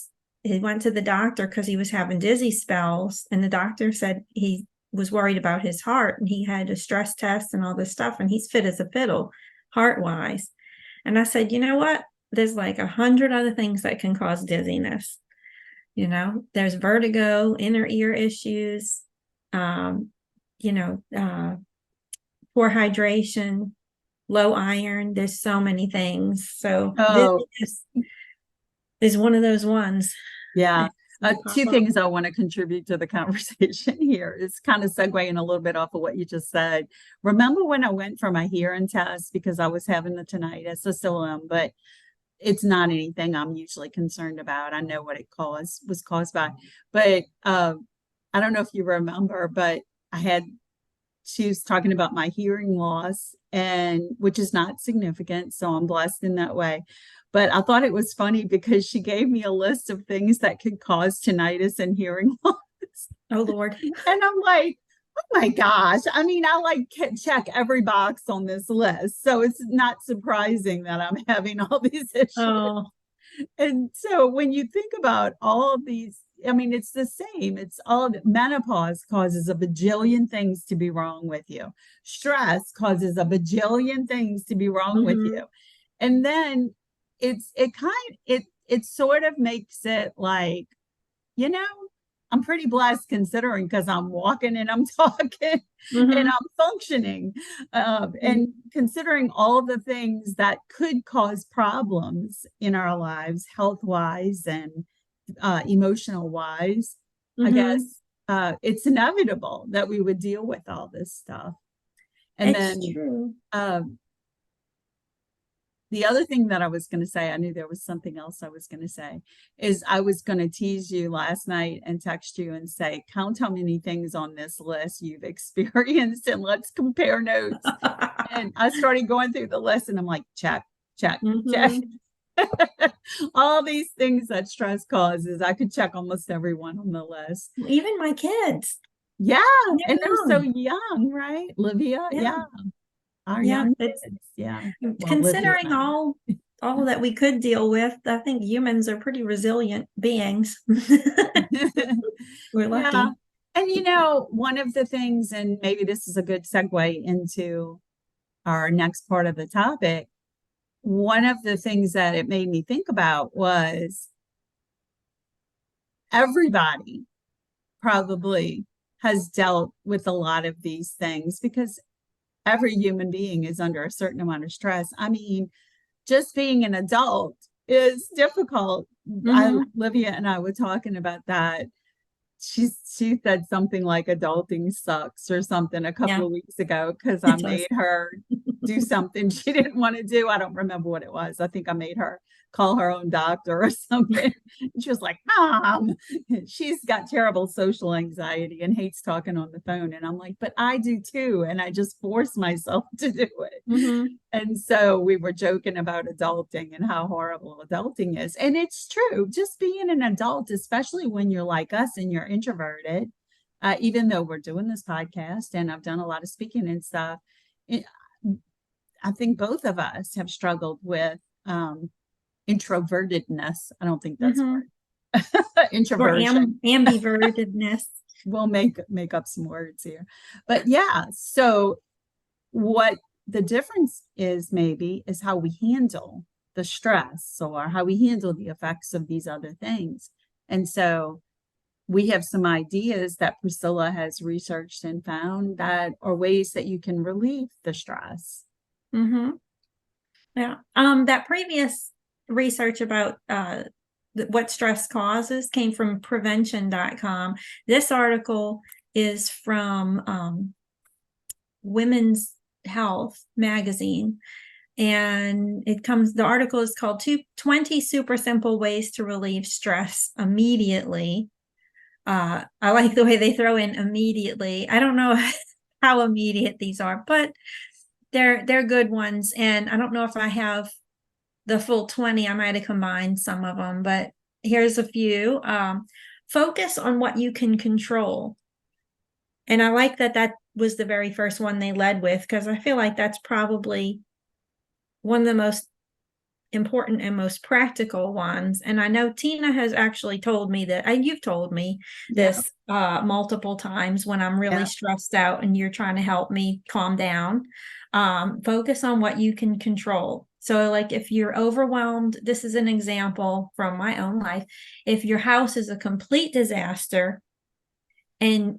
[SPEAKER 3] went to the doctor because he was having dizzy spells, and the doctor said he was worried about his heart, and he had a stress test and all this stuff, and he's fit as a fiddle heart wise. And I said, you know what? There's like 100 other things that can cause dizziness. There's vertigo, inner ear issues, poor hydration, low iron. There's so many things. So dizziness is one of those ones.
[SPEAKER 2] Yeah. Two things I want to contribute to the conversation here. It's kind of segueing a little bit off of what you just said. Remember when I went for my hearing test because I was having the tinnitus? I still am, but it's not anything I'm usually concerned about. I know what it was caused by. But I don't know if you remember, but I had she was talking about my hearing loss, and which is not significant, so I'm blessed in that way. But I thought it was funny because she gave me a list of things that could cause tinnitus and hearing loss.
[SPEAKER 3] Oh, Lord.
[SPEAKER 2] And I'm like, oh my gosh. I mean, I like check every box on this list. So it's not surprising that I'm having all these issues.
[SPEAKER 3] Oh,
[SPEAKER 2] And so when you think about all of these, I mean, it's the same. It's all menopause causes a bajillion things to be wrong with you. Stress causes a bajillion things to be wrong with you. And then it sort of makes it like, you know, I'm pretty blessed considering, because I'm walking and I'm talking and I'm functioning. And considering all the things that could cause problems in our lives, health wise and emotional wise, I guess it's inevitable that we would deal with all this stuff. And
[SPEAKER 3] it's true.
[SPEAKER 2] The other thing that I was going to say, I knew there was something else I was going to say, is I was going to tease you last night and text you and say, count how many things on this list you've experienced and let's compare notes. And I started going through the list and I'm like, check, check, check. All these things that stress causes, I could check almost every one on the list.
[SPEAKER 3] Even my kids.
[SPEAKER 2] Yeah. And they're so young, right? Livia. Yeah. Our young kids. Yeah. Well,
[SPEAKER 3] considering all that we could deal with, I think humans are pretty resilient beings. We're lucky.
[SPEAKER 2] Yeah. And you know, one of the things, and maybe this is a good segue into our next part of the topic, one of the things that it made me think about was everybody probably has dealt with a lot of these things, because every human being is under a certain amount of stress. I mean, just being an adult is difficult. Olivia and I were talking about that. She said something like adulting sucks or something a couple of weeks ago, because I made her do something she didn't want to do. I don't remember what it was. I think I made her call her own doctor or something. And she was like, Mom, she's got terrible social anxiety and hates talking on the phone. And I'm like, but I do too. And I just force myself to do it. And so we were joking about adulting and how horrible adulting is. And it's true. Just being an adult, especially when you're like us and you're introverted, even though we're doing this podcast and I've done a lot of speaking and stuff, I think both of us have struggled with introvertedness. I don't think that's word. Introversion.
[SPEAKER 3] Ambivertedness.
[SPEAKER 2] We'll make up some words here. But yeah, so what the difference is maybe is how we handle the stress or how we handle the effects of these other things. And so we have some ideas that Priscilla has researched and found that are ways that you can relieve the stress.
[SPEAKER 3] Yeah. That previous research about what stress causes came from prevention.com. This article is from Women's Health magazine. And the article is called 20 Super Simple Ways to Relieve Stress Immediately. I like the way they throw in immediately. I don't know how immediate these are, but they're good ones. And I don't know if I have the full 20. I might have combined some of them, but here's a few. Focus on what you can control. And I like that was the very first one they led with, because I feel like that's probably one of the most important and most practical ones. And I know Tina has actually told me that, and you've told me this multiple times when I'm really stressed out and you're trying to help me calm down. Focus on what you can control. So like if you're overwhelmed, this is an example from my own life. If your house is a complete disaster, and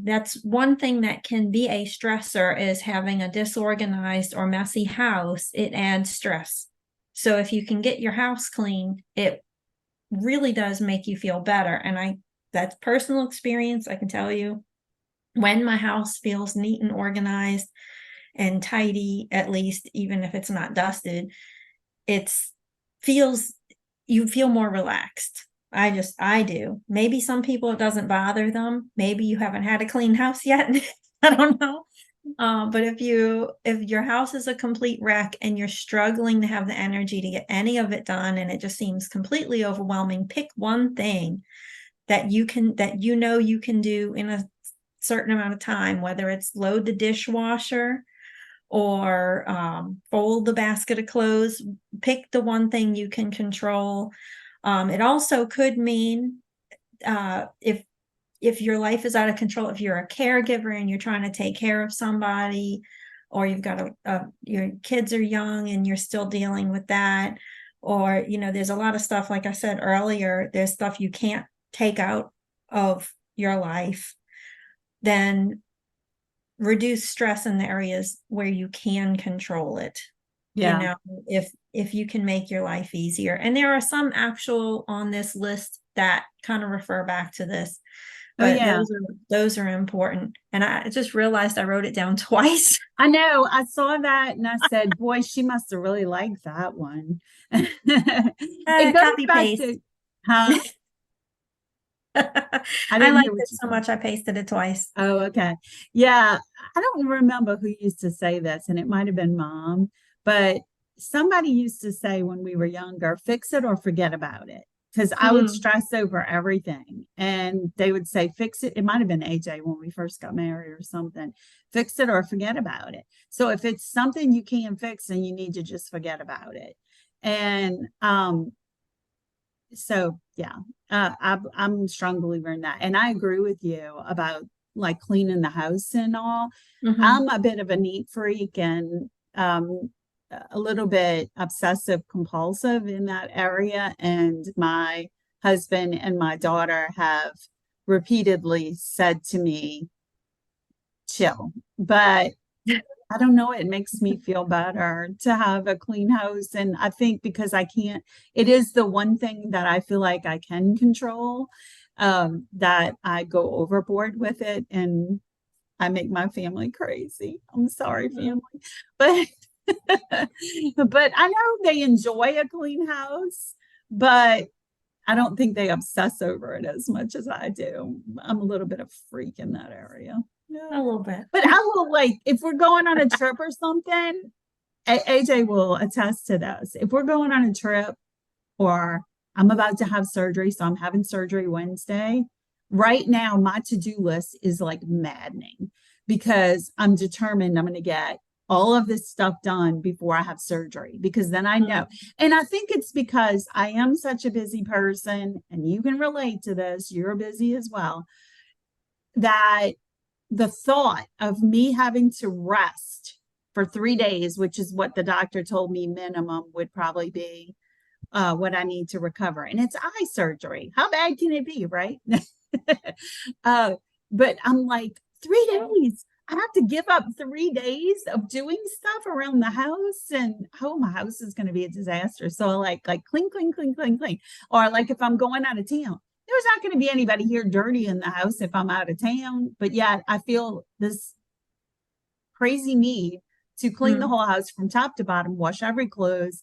[SPEAKER 3] that's one thing that can be a stressor, is having a disorganized or messy house. It adds stress. So if you can get your house clean, it really does make you feel better. And that's personal experience. I can tell you, when my house feels neat and organized and tidy, at least, even if it's not dusted, you feel more relaxed. I do. Maybe some people it doesn't bother them. Maybe you haven't had a clean house yet. I don't know. But if your house is a complete wreck and you're struggling to have the energy to get any of it done, and it just seems completely overwhelming, pick one thing that you can do in a certain amount of time, whether it's load the dishwasher or fold the basket of clothes. Pick the one thing you can control. It also could mean if your life is out of control, if you're a caregiver and you're trying to take care of somebody, or you've got your kids are young and you're still dealing with that, or there's a lot of stuff, like I said earlier, there's stuff you can't take out of your life, then reduce stress in the areas where you can control it.
[SPEAKER 2] Yeah.
[SPEAKER 3] If you can make your life easier. And there are some actual on this list that kind of refer back to this, but those are important. And I just realized I wrote it down twice.
[SPEAKER 2] I know. I saw that and I said, boy, she must have really liked that one. It goes
[SPEAKER 3] Copy
[SPEAKER 2] back
[SPEAKER 3] paste.
[SPEAKER 2] to, huh?
[SPEAKER 3] I liked it so much I pasted it twice.
[SPEAKER 2] Oh, okay. Yeah. I don't remember who used to say this, and it might have been Mom, but somebody used to say when we were younger, fix it or forget about it. Because I would stress over everything, and they would say, fix it. It might have been AJ when we first got married or something. Fix it or forget about it. So if it's something you can't fix, then you need to just forget about it. And so yeah, I'm a strong believer in that, and I agree with you about like cleaning the house and all. I'm a bit of a neat freak and a little bit obsessive compulsive in that area, and my husband and my daughter have repeatedly said to me, chill. But I don't know, it makes me feel better to have a clean house. And I think because it is the one thing that I feel like I can control, that I go overboard with it and I make my family crazy. I'm sorry, family. But but I know they enjoy a clean house, but I don't think they obsess over it as much as I do. I'm a little bit of a freak in that area.
[SPEAKER 3] Yeah. A little bit.
[SPEAKER 2] But I will, like, if we're going on a trip or something, AJ will attest to this. If we're going on a trip, or I'm about to have surgery, so I'm having surgery Wednesday. Right now, my to-do list is like maddening because I'm determined I'm going to get all of this stuff done before I have surgery, because then I know. And I think it's because I am such a busy person, and you can relate to this, you're busy as well, that the thought of me having to rest for 3 days, which is what the doctor told me minimum would probably be what I need to recover. And it's eye surgery. How bad can it be, right? But I'm like, 3 days. I have to give up 3 days of doing stuff around the house, and my house is going to be a disaster. So like clean, clean, clean, clean, clean. Or like if I'm going out of town, there's not going to be anybody here dirty in the house if I'm out of town. But yet I feel this crazy need to clean the whole house from top to bottom, wash every clothes,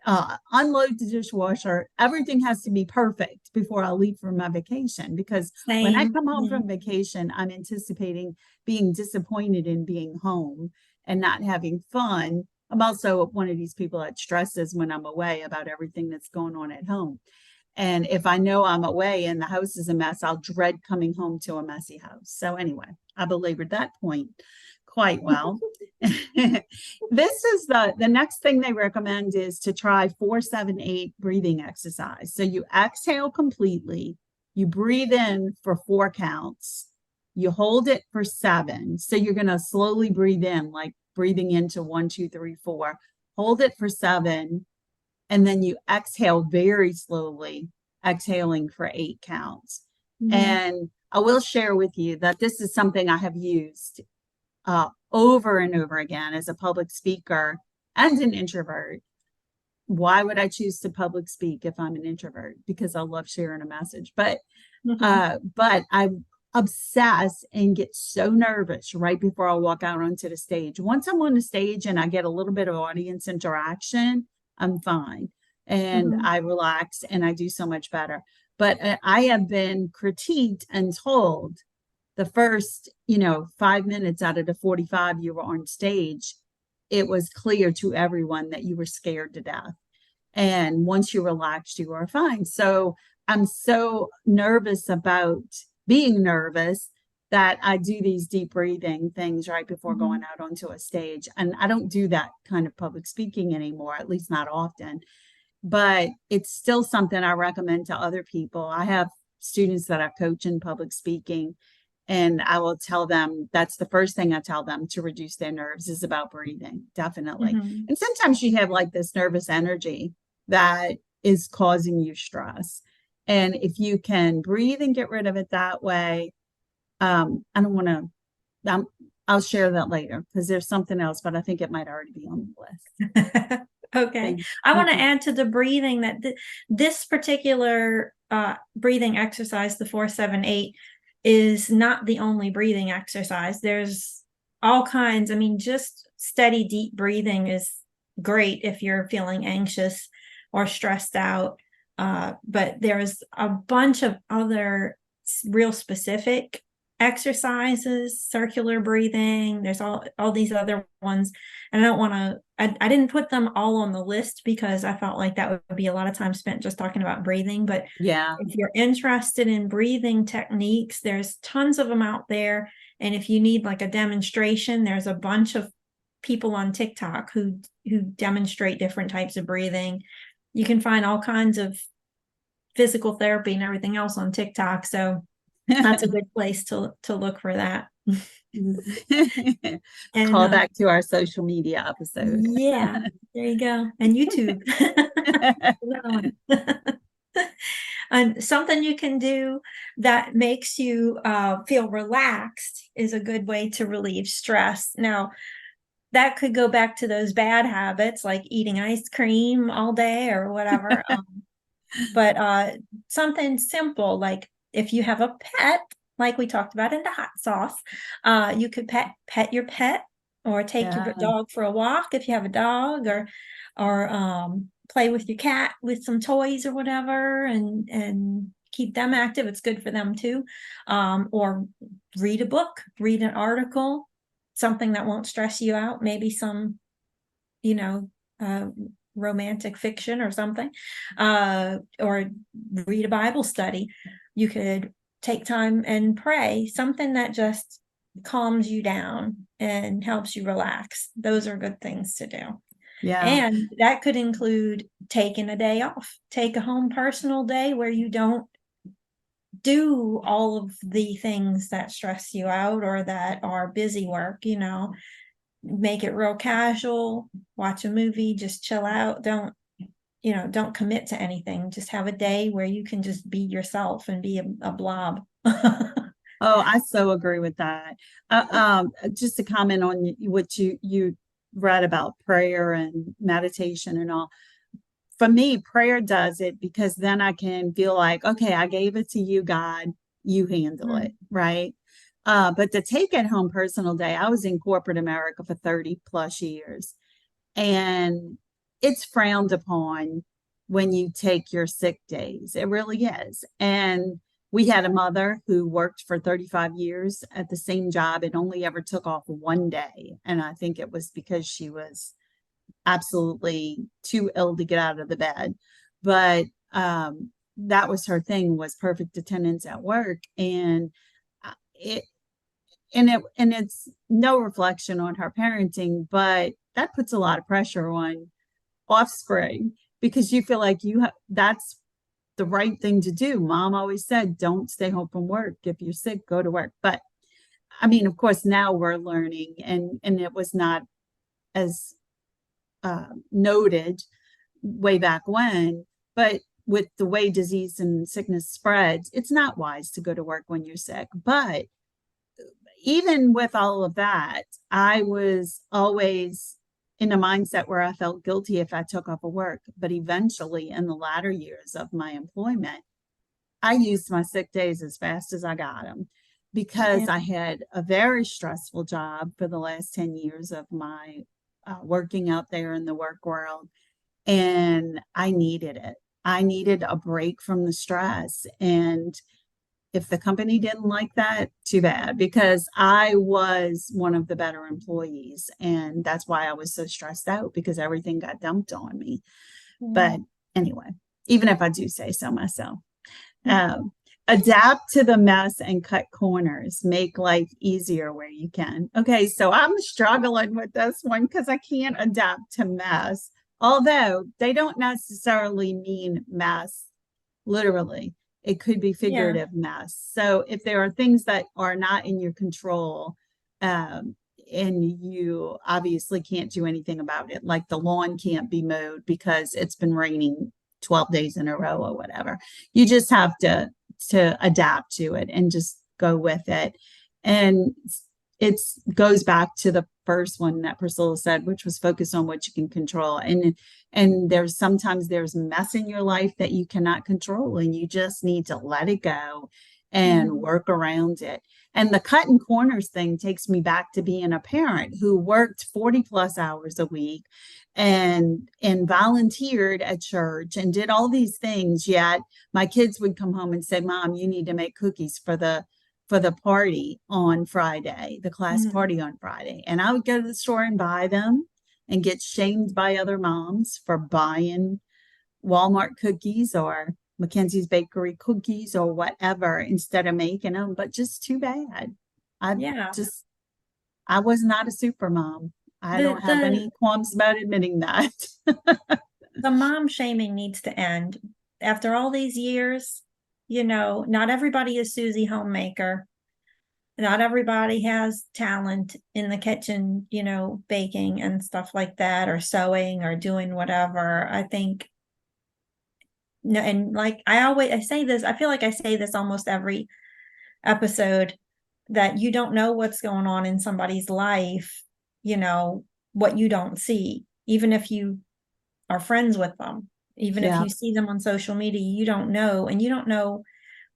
[SPEAKER 2] unload the dishwasher. Everything has to be perfect before I leave for my vacation, because when I come home from vacation, I'm anticipating being disappointed in being home and not having fun. I'm also one of these people that stresses when I'm away about everything that's going on at home. And if I know I'm away and the house is a mess, I'll dread coming home to a messy house. So anyway, I belabored that point quite well. This is the next thing they recommend is to try 4-7-8 breathing exercise. So you exhale completely, you breathe in for 4 counts, you hold it for 7. So you're going to slowly breathe in, like breathing into 1, 2, 3, 4, hold it for 7. And then you exhale very slowly, exhaling for 8 counts. And I will share with you that this is something I have used over and over again as a public speaker and an introvert. Why would I choose to public speak if I'm an introvert? Because I love sharing a message. But I obsess and get so nervous right before I walk out onto the stage. Once I'm on the stage and I get a little bit of audience interaction, I'm fine. And I relax and I do so much better. But I have been critiqued and told the first, 5 minutes out of the 45 you were on stage, it was clear to everyone that you were scared to death. And once you relaxed, you were fine. So I'm so nervous about being nervous that I do these deep breathing things right before going out onto a stage. And I don't do that kind of public speaking anymore, at least not often. But it's still something I recommend to other people. I have students that I coach in public speaking, and I will tell them that's the first thing I tell them to reduce their nerves is about breathing, definitely. And sometimes you have like this nervous energy that is causing you stress. And if you can breathe and get rid of it that way, I don't want to, I'll share that later because there's something else, but I think it might already be on the list.
[SPEAKER 3] Okay. I want to add to the breathing that this particular breathing exercise, the 4-7-8, is not the only breathing exercise. There's all kinds. I mean, just steady, deep breathing is great if you're feeling anxious or stressed out. But there's a bunch of other real specific exercises, circular breathing. There's all these other ones. And I don't want to, I didn't put them all on the list because I felt like that would be a lot of time spent just talking about breathing. But
[SPEAKER 2] yeah,
[SPEAKER 3] if you're interested in breathing techniques, there's tons of them out there. And if you need like a demonstration, there's a bunch of people on TikTok who demonstrate different types of breathing. You can find all kinds of physical therapy and everything else on TikTok. So that's a good place to look for that.
[SPEAKER 2] And call back to our social media episode.
[SPEAKER 3] Yeah, there you go. And YouTube. And something you can do that makes you feel relaxed is a good way to relieve stress. Now, that could go back to those bad habits like eating ice cream all day or whatever. But something simple, like if you have a pet, like we talked about in the hot sauce, you could pet your pet or take your dog for a walk if you have a dog, or play with your cat with some toys or whatever, and keep them active. It's good for them too. Or read a book, read an article, something that won't stress you out, maybe some, romantic fiction or something, or read a Bible study. You could take time and pray, something that just calms you down and helps you relax. Those are good things to do.
[SPEAKER 2] Yeah.
[SPEAKER 3] And that could include taking a day off, take a home personal day where you don't do all of the things that stress you out or that are busy work, make it real casual, watch a movie, just chill out. Don't commit to anything. Just have a day where you can just be yourself and be a blob.
[SPEAKER 2] Oh, I so agree with that. Just to comment on what you read about prayer and meditation and all. For me, prayer does it because then I can feel like, okay, I gave it to you, God, you handle it, right? But to take it home personal day, I was in corporate America for 30 plus years, and it's frowned upon when you take your sick days. It really is. And we had a mother who worked for 35 years at the same job and only ever took off one day. And I think it was because she was absolutely too ill to get out of the bed. But that was her thing, was perfect attendance at work. And it's no reflection on her parenting, but that puts a lot of pressure on offspring because you feel like that's the right thing to do. Mom always said, don't stay home from work. If you're sick, go to work. But I mean, of course, now we're learning, and it was not as noted way back when, but with the way disease and sickness spreads, it's not wise to go to work when you're sick. But even with all of that, I was always in a mindset where I felt guilty if I took off of work. But eventually, in the latter years of my employment, I used my sick days as fast as I got them because I had a very stressful job for the last 10 years of my working out there in the work world. And I needed it. I needed a break from the stress. And if the company didn't like that, too bad, because I was one of the better employees. And that's why I was so stressed out, because everything got dumped on me. But anyway, even if I do say so myself, um, adapt to the mess and cut corners, make life easier where you can. Okay, so I'm struggling with this one because I can't adapt to mess, although they don't necessarily mean mess literally. It could be
[SPEAKER 3] Yeah.
[SPEAKER 2] figurative mess. So if there are things that are not in your control, and you obviously can't do anything about it, like the lawn can't be mowed because it's been raining 12 days in a row or whatever. You just have to adapt to it and just go with it. And it goes back to the first one that Priscilla said, which was focus on what you can control. And there's sometimes there's mess in your life that you cannot control, and you just need to let it go and work around it. And the cutting corners thing takes me back to being a parent who worked 40 plus hours a week and volunteered at church and did all these things. Yet my kids would come home and say, Mom, you need to make cookies for the party on Friday, the class party on Friday. And I would go to the store and buy them and get shamed by other moms for buying Walmart cookies or Mackenzie's Bakery cookies or whatever instead of making them. But just too bad. I
[SPEAKER 3] Yeah.
[SPEAKER 2] just, I was not a super mom. I
[SPEAKER 3] The
[SPEAKER 2] don't have any qualms about admitting that.
[SPEAKER 3] the mom shaming needs to end. After all these years, not everybody is Susie Homemaker. Not everybody has talent in the kitchen, baking and stuff like that, or sewing or doing whatever. I think, no, and like I say this, I feel like I say this almost every episode, that you don't know what's going on in somebody's life, what you don't see, even if you are friends with them, even if
[SPEAKER 2] Yeah,
[SPEAKER 3] you see them on social media, you don't know, and you don't know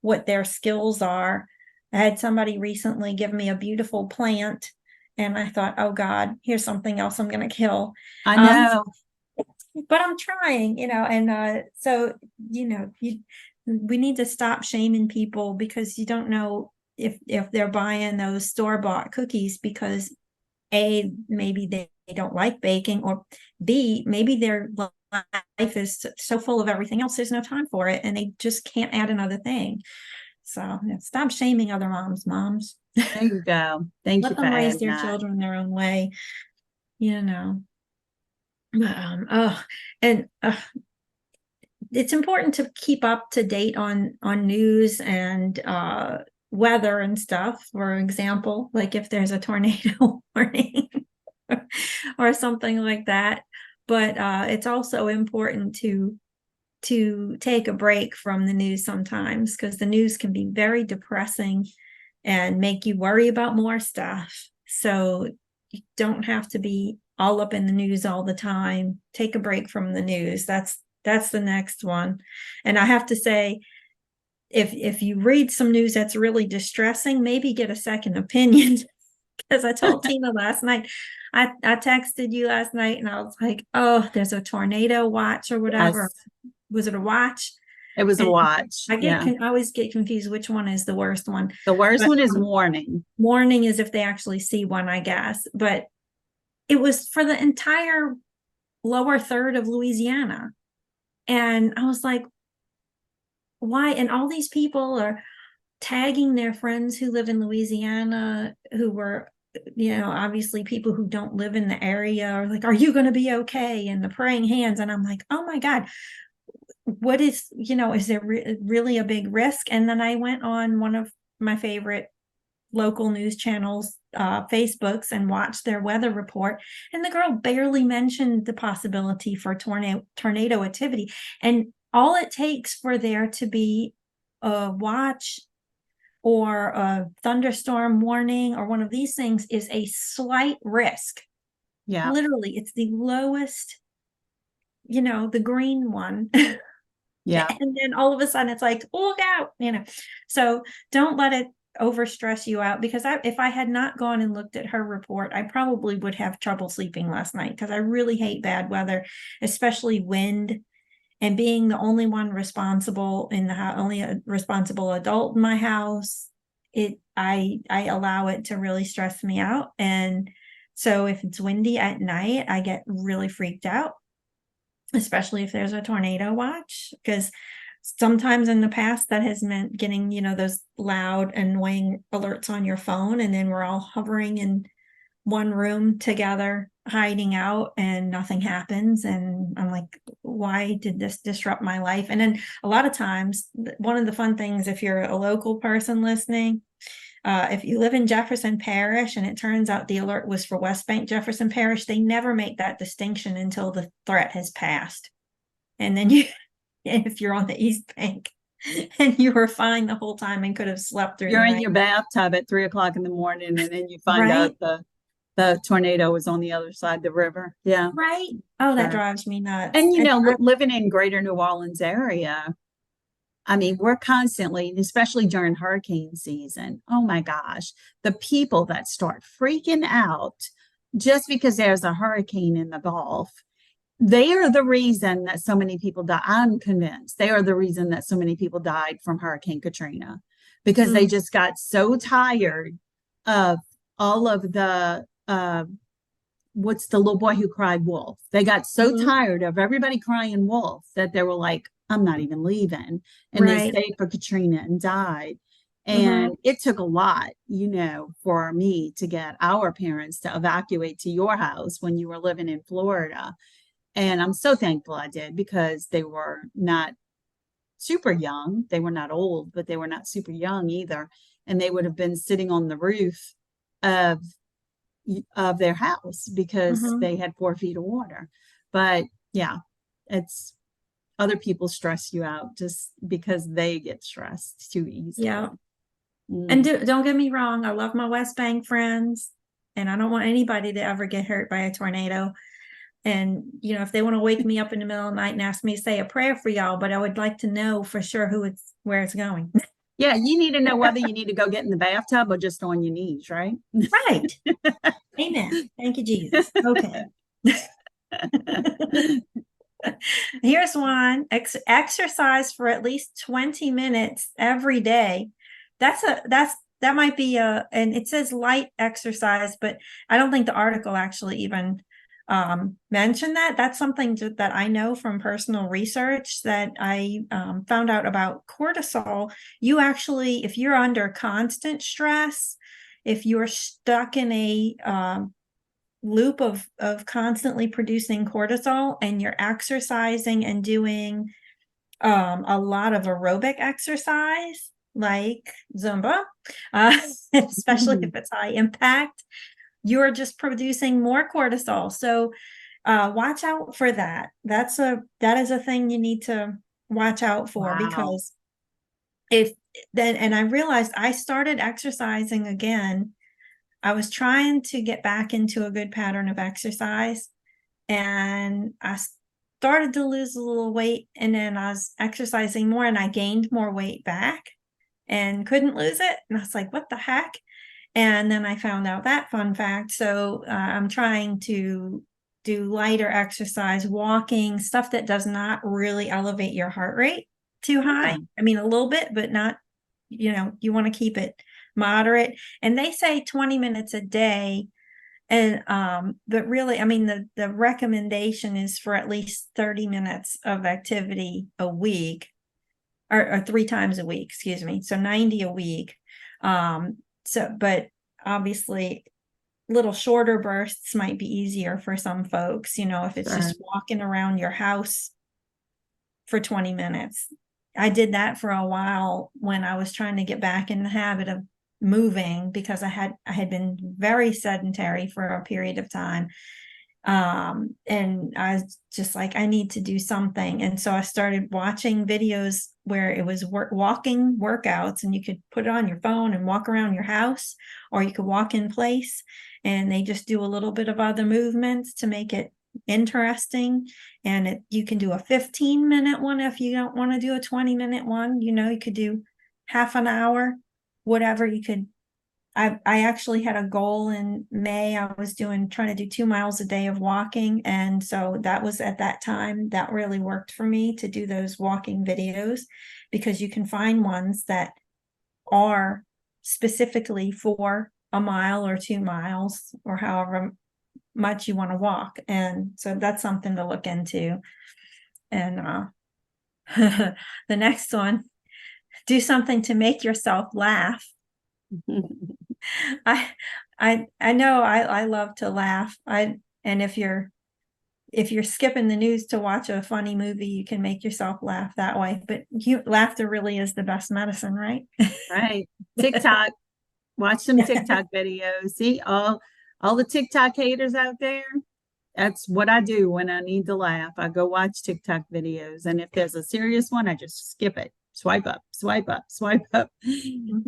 [SPEAKER 3] what their skills are. I had somebody recently give me a beautiful plant, and I thought, oh God, here's something else I'm going to kill.
[SPEAKER 2] I
[SPEAKER 3] Um,
[SPEAKER 2] know.
[SPEAKER 3] but I'm trying, and so, we need to stop shaming people, because you don't know if they're buying those store-bought cookies because A, maybe they don't like baking, or B, maybe their life is so full of everything else, there's no time for it, and they just can't add another thing. So stop shaming other moms.
[SPEAKER 2] There you go. Thank
[SPEAKER 3] Let
[SPEAKER 2] you for
[SPEAKER 3] them raise
[SPEAKER 2] adding
[SPEAKER 3] their
[SPEAKER 2] that.
[SPEAKER 3] children their own way, you know. Oh, and it's important to keep up to date on news and weather and stuff. For example, like if there's a tornado warning or something like that. But it's also important to take a break from the news sometimes, because the news can be very depressing and make you worry about more stuff. So you don't have to be all up in the news all the time. Take a break from the news. That's the next one. And I have to say, if you read some news that's really distressing, maybe get a second opinion. Because I told Tina last night, I texted you last night and I was like, oh, there's a tornado watch or whatever.
[SPEAKER 2] Yes,
[SPEAKER 3] Was it a watch?
[SPEAKER 2] it was a
[SPEAKER 3] And
[SPEAKER 2] watch. Yeah.
[SPEAKER 3] I always get confused which one is the worst one.
[SPEAKER 2] The worst
[SPEAKER 3] But
[SPEAKER 2] one is warning.
[SPEAKER 3] warning is if they actually see one, I guess. But it was for the entire lower third of Louisiana. And I was like, why? And all these people are tagging their friends who live in Louisiana, who were, obviously people who don't live in the area, are like, are you going to be okay? And the praying hands. And I'm like, oh my God, what is there really a big risk? And then I went on one of my favorite local news channels, Facebooks, and watched their weather report. And the girl barely mentioned the possibility for tornado activity. And all it takes for there to be a watch or a thunderstorm warning or one of these things is a slight risk.
[SPEAKER 2] Yeah.
[SPEAKER 3] Literally, it's the lowest, the green one.
[SPEAKER 2] Yeah.
[SPEAKER 3] And then all of a sudden it's like, look out, So don't let it overstress you out, because if I had not gone and looked at her report, I probably would have trouble sleeping last night, because I really hate bad weather, especially wind And being the only one responsible in the house, only a responsible adult in my house, I allow it to really stress me out. And so if it's windy at night, I get really freaked out, especially if there's a tornado watch, because sometimes in the past that has meant getting, those loud, annoying alerts on your phone, and then we're all hovering in one room together, hiding out, and nothing happens. And I'm like, why did this disrupt my life? And then a lot of times, one of the fun things, if you're a local person listening, if you live in Jefferson Parish and it turns out the alert was for West Bank Jefferson Parish, they never make that distinction until the threat has passed. And then if you're on the East Bank and you were fine the whole time and could have slept through
[SPEAKER 2] You're
[SPEAKER 3] the
[SPEAKER 2] in
[SPEAKER 3] night.
[SPEAKER 2] your bathtub at 3 o'clock in the morning, and then you find
[SPEAKER 3] Right.
[SPEAKER 2] out the tornado was on the other side of the river. Yeah.
[SPEAKER 3] Right. Oh, that
[SPEAKER 2] Sure.
[SPEAKER 3] drives me nuts.
[SPEAKER 2] And living in greater New Orleans area, I mean, we're constantly, especially during hurricane season, oh my gosh, the people that start freaking out just because there's a hurricane in the Gulf, they are the reason that so many people die. I'm convinced they are the reason that so many people died from Hurricane Katrina, because they just got so tired of all of the, what's the little boy who cried wolf? They got so tired of everybody crying wolf that they were like, I'm not even leaving. And they stayed for Katrina and died. And it took a lot, for me to get our parents to evacuate to your house when you were living in Florida. And I'm so thankful I did, because they were not super young. They were not old, but they were not super young either. And they would have been sitting on the roof of their house because they had 4 feet of water. But yeah, it's other people stress you out just because they get stressed too easily.
[SPEAKER 3] Yeah. And don't get me wrong, I love my West Bank friends, and I don't want anybody to ever get hurt by a tornado. And if they want to wake me up in the middle of the night and ask me to say a prayer for y'all, but I would like to know for sure where it's going.
[SPEAKER 2] Yeah, you need to know whether you need to go get in the bathtub or just on your knees, right?
[SPEAKER 3] Right. Amen. Thank you, Jesus. Okay. Here's one. Exercise for at least 20 minutes every day. That might be and it says light exercise, but I don't think the article actually even mentioned that. That's something that I know from personal research that I found out about cortisol. You actually, if you're under constant stress, if you're stuck in a loop of constantly producing cortisol, and you're exercising and doing a lot of aerobic exercise like Zumba, especially if it's high impact, you're just producing more cortisol. So watch out for that. That is a thing you need to watch out for. Wow. Because and I realized I started exercising again. I was trying to get back into a good pattern of exercise, and I started to lose a little weight, and then I was exercising more and I gained more weight back and couldn't lose it. And I was like, what the heck? And then I found out that fun fact. So I'm trying to do lighter exercise, walking, stuff that does not really elevate your heart rate too high. I mean, a little bit, but not, you want to keep it moderate. And they say 20 minutes a day. And but really, I mean, the recommendation is for at least 30 minutes of activity a week, or 3 times a week, excuse me. So 90 a week. But obviously little shorter bursts might be easier for some folks, if it's just walking around your house for 20 minutes. I did that for a while when I was trying to get back in the habit of moving, because I had been very sedentary for a period of time. And I was just like, I need to do something. And so I started watching videos where it was walking workouts, and you could put it on your phone and walk around your house, or you could walk in place, and they just do a little bit of other movements to make it interesting. And you can do a 15-minute one if you don't want to do a 20-minute one. You could do half an hour, whatever. You could I actually had a goal in May. I was trying to do 2 miles a day of walking. And so that was at that time that really worked for me to do those walking videos, because you can find ones that are specifically for a mile or 2 miles or however much you want to walk. And so that's something to look into. And the next one, do something to make yourself laugh. I know I love to laugh. And if you're skipping the news to watch a funny movie, you can make yourself laugh that way. But laughter really is the best medicine, right?
[SPEAKER 2] Right. TikTok. Watch some TikTok videos. See all the TikTok haters out there. That's what I do when I need to laugh. I go watch TikTok videos. And if there's a serious one, I just skip it. Swipe up, swipe up, swipe up.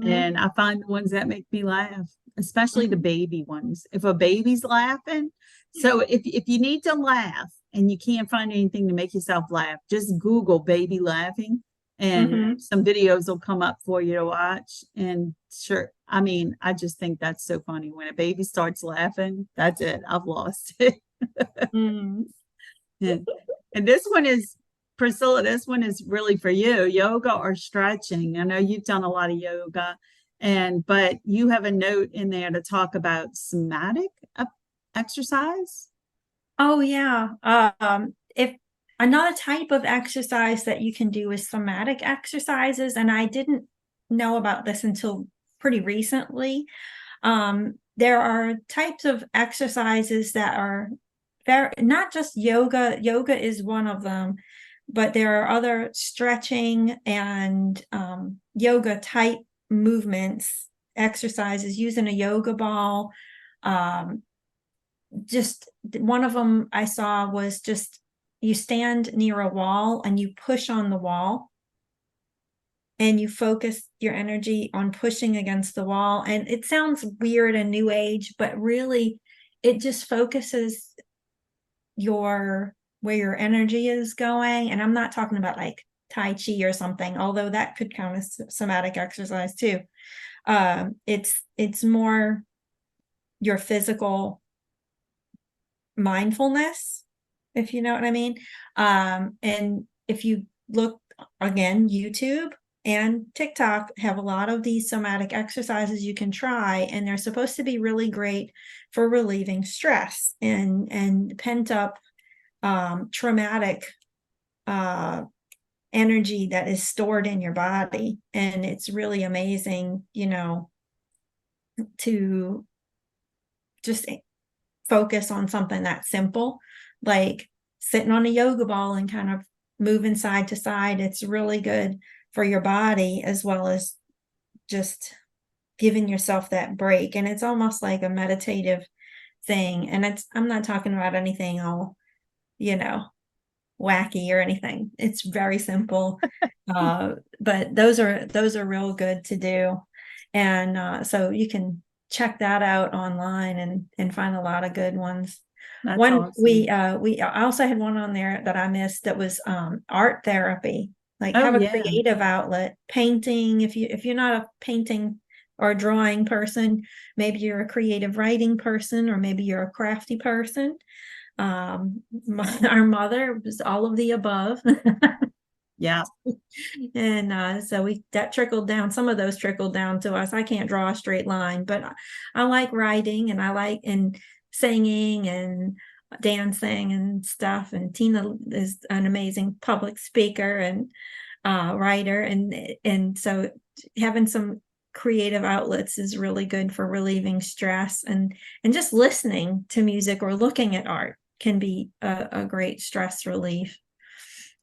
[SPEAKER 2] And I find the ones that make me laugh, especially the baby ones. If a baby's laughing, so if you need to laugh and you can't find anything to make yourself laugh, just Google baby laughing and some videos will come up for you to watch. And sure, I mean, I just think that's so funny. When a baby starts laughing, that's it. I've lost it. And this one is, Priscilla, this one is really for you. Yoga or stretching. I know you've done a lot of yoga, but you have a note in there to talk about somatic exercise.
[SPEAKER 3] Oh yeah. If another type of exercise that you can do is somatic exercises, and I didn't know about this until pretty recently. There are types of exercises that are not just yoga. Yoga is one of them, but there are other stretching and yoga type movements, exercises using a yoga ball. Just one of them I saw was just you stand near a wall and you push on the wall and you focus your energy on pushing against the wall. And it sounds weird and new age, but really it just focuses where your energy is going. And I'm not talking about like Tai Chi or something, although that could count as somatic exercise too. It's more your physical mindfulness, if you know what I mean. And if you look again, YouTube and TikTok have a lot of these somatic exercises you can try, and they're supposed to be really great for relieving stress and pent up traumatic energy that is stored in your body. And it's really amazing, to just focus on something that simple, like sitting on a yoga ball and kind of moving side to side. It's really good for your body, as well as just giving yourself that break. And it's almost like a meditative thing. And I'm not talking about anything all, wacky or anything. It's very simple. But those are real good to do. And so you can check that out online and find a lot of good ones.
[SPEAKER 2] That's awesome.
[SPEAKER 3] I also had one on there that I missed that was art therapy. Like
[SPEAKER 2] Oh
[SPEAKER 3] have a
[SPEAKER 2] yeah.
[SPEAKER 3] creative outlet, painting. If you're not a painting or a drawing person, maybe you're a creative writing person, or maybe you're a crafty person. Our mother was all of the above.
[SPEAKER 2] Yeah.
[SPEAKER 3] And so that trickled down. Some of those trickled down to us. I can't draw a straight line, but I like writing, and I like singing and dancing and stuff. And Tina is an amazing public speaker and writer, and so having some creative outlets is really good for relieving stress, and just listening to music or looking at art can be a great stress relief.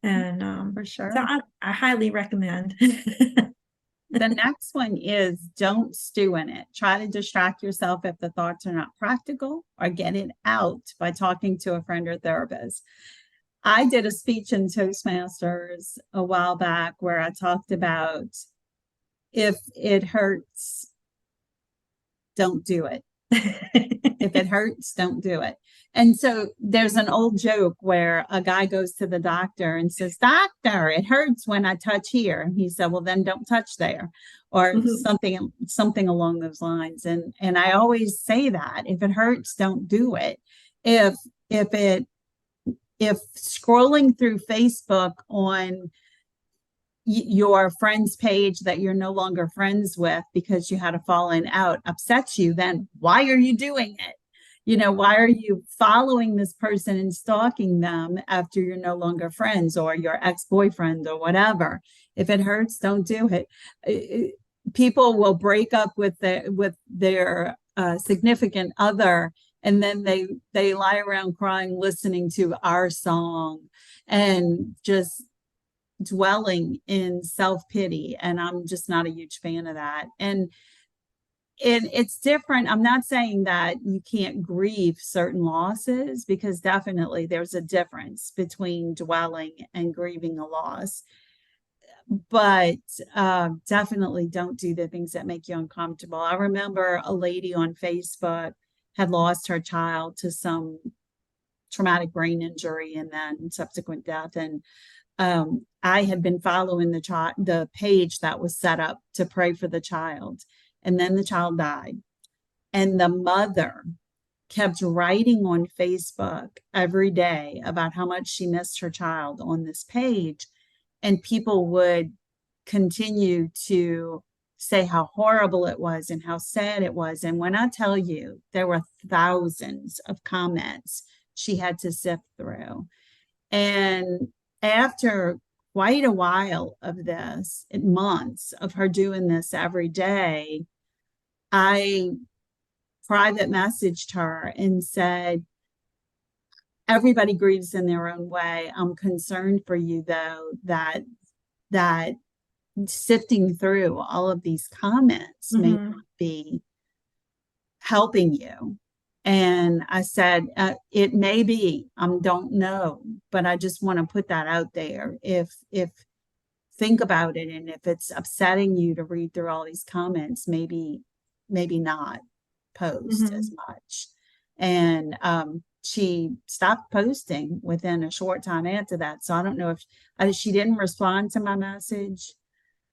[SPEAKER 3] And
[SPEAKER 2] for sure.
[SPEAKER 3] So I highly recommend.
[SPEAKER 2] The next one is don't stew in it. Try to distract yourself if the thoughts are not practical, or get it out by talking to a friend or therapist. I did a speech in Toastmasters a while back where I talked about if it hurts, don't do it. If it hurts, don't do it. And so there's an old joke where a guy goes to the doctor and says, "Doctor, it hurts when I touch here." And he said, "Well, then don't touch there," or
[SPEAKER 3] Mhm.
[SPEAKER 2] something along those lines. And I always say that if it hurts, don't do it. If if it if scrolling through Facebook on your friend's page that you're no longer friends with because you had a falling out upsets you, then why are you doing it? Why are you following this person and stalking them after you're no longer friends, or your ex-boyfriend or whatever? If it hurts, don't do it. People will break up with their significant other, and then they lie around crying listening to our song and just dwelling in self-pity, and I'm just not a huge fan of that. And it's different. I'm not saying that you can't grieve certain losses, because definitely there's a difference between dwelling and grieving a loss, but definitely don't do the things that make you uncomfortable. I remember a lady on Facebook had lost her child to some traumatic brain injury and then subsequent death, and I had been following the page that was set up to pray for the child, and then the child died, and the mother kept writing on Facebook every day about how much she missed her child on this page, and people would continue to say how horrible it was and how sad it was. And when I tell you, there were thousands of comments she had to sift through. And after quite a while of this, months of her doing this every day, I private messaged her and said, "Everybody grieves in their own way. I'm concerned for you, though, that sifting through all of these comments may
[SPEAKER 3] Mhm.
[SPEAKER 2] not be helping you." And I said, "It may be, I don't know, but I just want to put that out there. If think about it, and if it's upsetting you to read through all these comments, maybe not post as
[SPEAKER 3] Mhm.
[SPEAKER 2] much." And she stopped posting within a short time after that. So I don't know if she didn't respond to my message,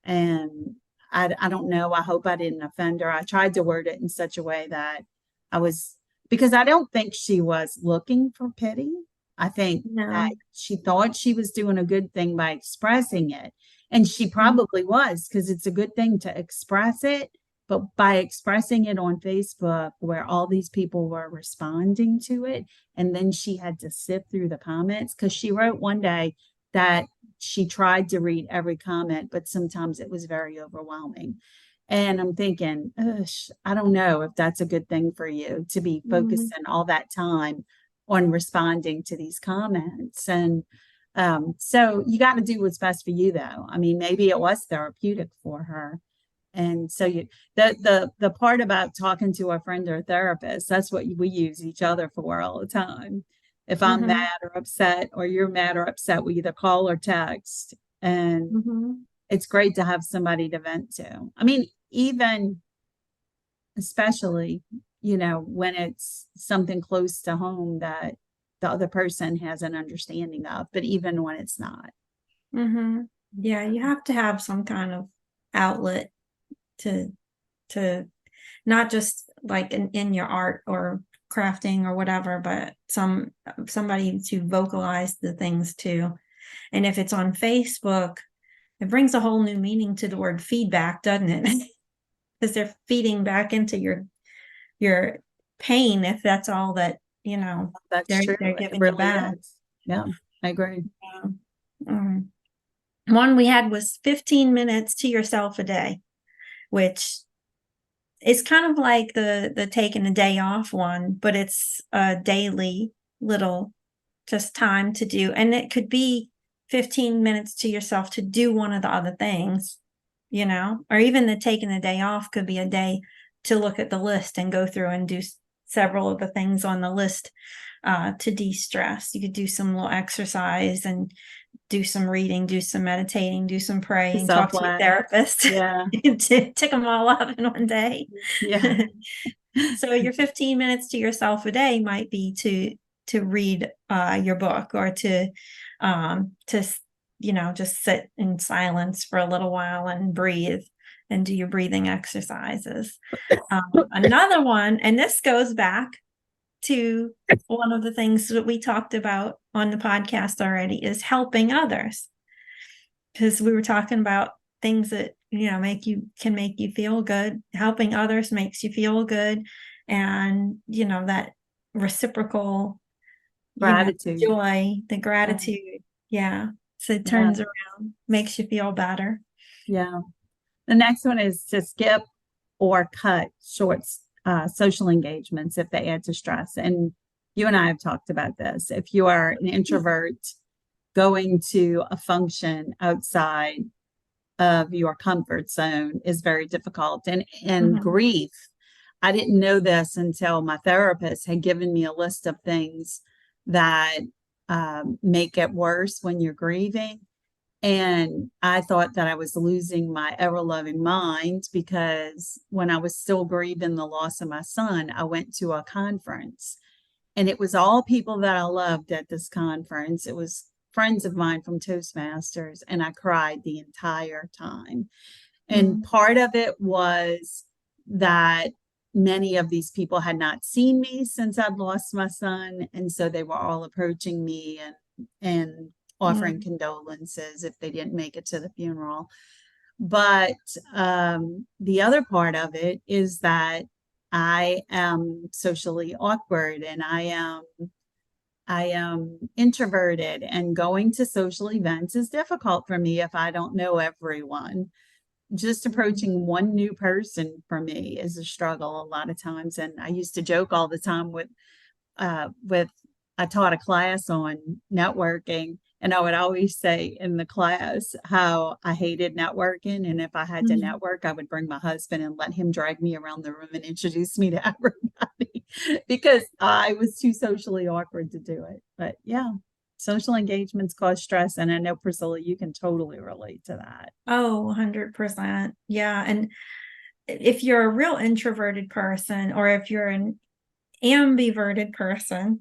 [SPEAKER 2] and I don't know. I hope I didn't offend her. I tried to word it in such a way that I was, because I don't think she was looking for pity. I think that
[SPEAKER 3] No.
[SPEAKER 2] she thought she was doing a good thing by expressing it. And she
[SPEAKER 3] Mhm.
[SPEAKER 2] probably was, because it's a good thing to express it. But by expressing it on Facebook, where all these people were responding to it, and then she had to sift through the comments, because she wrote one day that she tried to read every comment, but sometimes it was very overwhelming. And I'm thinking, ugh, I don't know if that's a good thing for you to be
[SPEAKER 3] Mhm.
[SPEAKER 2] focusing all that time on responding to these comments. And so you got to do what's best for you, though. I mean, maybe it was therapeutic for her. And so the part about talking to a friend or a therapist, that's what we use each other for all the time. If I'm
[SPEAKER 3] Mhm.
[SPEAKER 2] mad or upset, or you're mad or upset, we either call or text. And
[SPEAKER 3] Mhm.
[SPEAKER 2] it's great to have somebody to vent to. I mean, even especially, when it's something close to home that the other person has an understanding of, but even when it's not.
[SPEAKER 3] Mhm. Yeah, you have to have some kind of outlet to to not just like in your art or crafting or whatever, but somebody to vocalize the things to. And if it's on Facebook, it brings a whole new meaning to the word feedback, doesn't it? Because they're feeding back into your pain if that's all that,
[SPEAKER 2] That's
[SPEAKER 3] they're
[SPEAKER 2] true.
[SPEAKER 3] they're
[SPEAKER 2] It
[SPEAKER 3] giving you
[SPEAKER 2] really
[SPEAKER 3] back.
[SPEAKER 2] is. Yeah, I agree.
[SPEAKER 3] Um, um, One we had was 15 minutes to yourself a day, which is kind of like the taking a day off one, but it's a daily little just time to do. And it could be 15 minutes to yourself to do one of the other things, or even the taking a day off could be a day to look at the list and go through and do several of the things on the list to de-stress. You could do some little exercise and do some reading, do some meditating, do some praying, talk to your
[SPEAKER 2] Self-love.
[SPEAKER 3] therapist.
[SPEAKER 2] Yeah.
[SPEAKER 3] Tick them all off in one day.
[SPEAKER 2] Yeah.
[SPEAKER 3] So your 15 minutes to yourself a day might be to read your book, or to just sit in silence for a little while and breathe and do your breathing exercises. Another one, and this goes back to one of the things that we talked about on the podcast already, is helping others. Because we were talking about things that can make you feel good. Helping others makes you feel good, and that reciprocal
[SPEAKER 2] Gratitude.
[SPEAKER 3] joy, the gratitude. Yeah. So it turns around, makes you feel better.
[SPEAKER 2] Yeah. The next one is to skip or cut short social engagements if they add to stress. And you and I have talked about this. If you are an introvert, going to a function outside of your comfort zone is very difficult. And grief, I didn't know this until my therapist had given me a list of things that make it worse when you're grieving. And I thought that I was losing my ever-loving mind, because when I was still grieving the loss of my son, I went to a conference, and it was all people that I loved at this conference. It was friends of mine from Toastmasters, and I cried the entire time. And part of it was that many of these people had not seen me since I'd lost my son. And so they were all approaching me and offering condolences if they didn't make it to the funeral. But the other part of it is that I am socially awkward, and I am introverted, and going to social events is difficult for me if I don't know everyone. Just approaching one new person for me is a struggle a lot of times. And I used to joke all the time with I taught a class on networking, and I would always say in the class how I hated networking. And if I had to network, I would bring my husband and let him drag me around the room and introduce me to everybody because I was too socially awkward to do it. But yeah, social engagements cause stress. And I know, Priscilla, you can totally relate to that.
[SPEAKER 3] Oh, 100%. Yeah. And if you're a real introverted person, or if you're an ambiverted person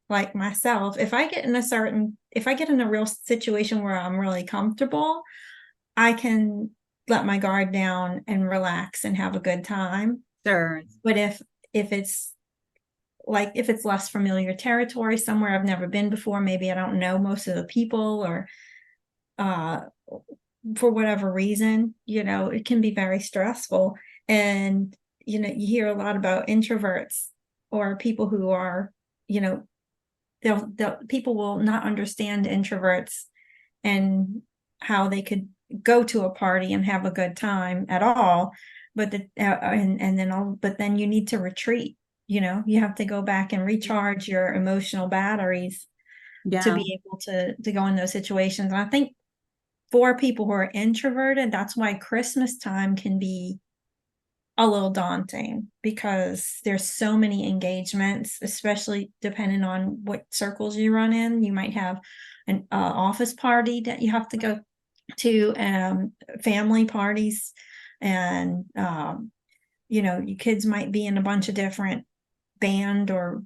[SPEAKER 3] like myself, if I get in a real situation where I'm really comfortable, I can let my guard down and relax and have a good time.
[SPEAKER 2] Sure.
[SPEAKER 3] But if it's less familiar territory, somewhere I've never been before, maybe I don't know most of the people, or for whatever reason, it can be very stressful. And you hear a lot about introverts, or people who are, people will not understand introverts and how they could go to a party and have a good time at all, but then you need to retreat. You have to go back and recharge your emotional batteries to be able to go in those situations. And I think for people who are introverted, that's why Christmas time can be a little daunting, because there's so many engagements, especially depending on what circles you run in. You might have an office party that you have to go to, family parties, and your kids might be in a bunch of different band or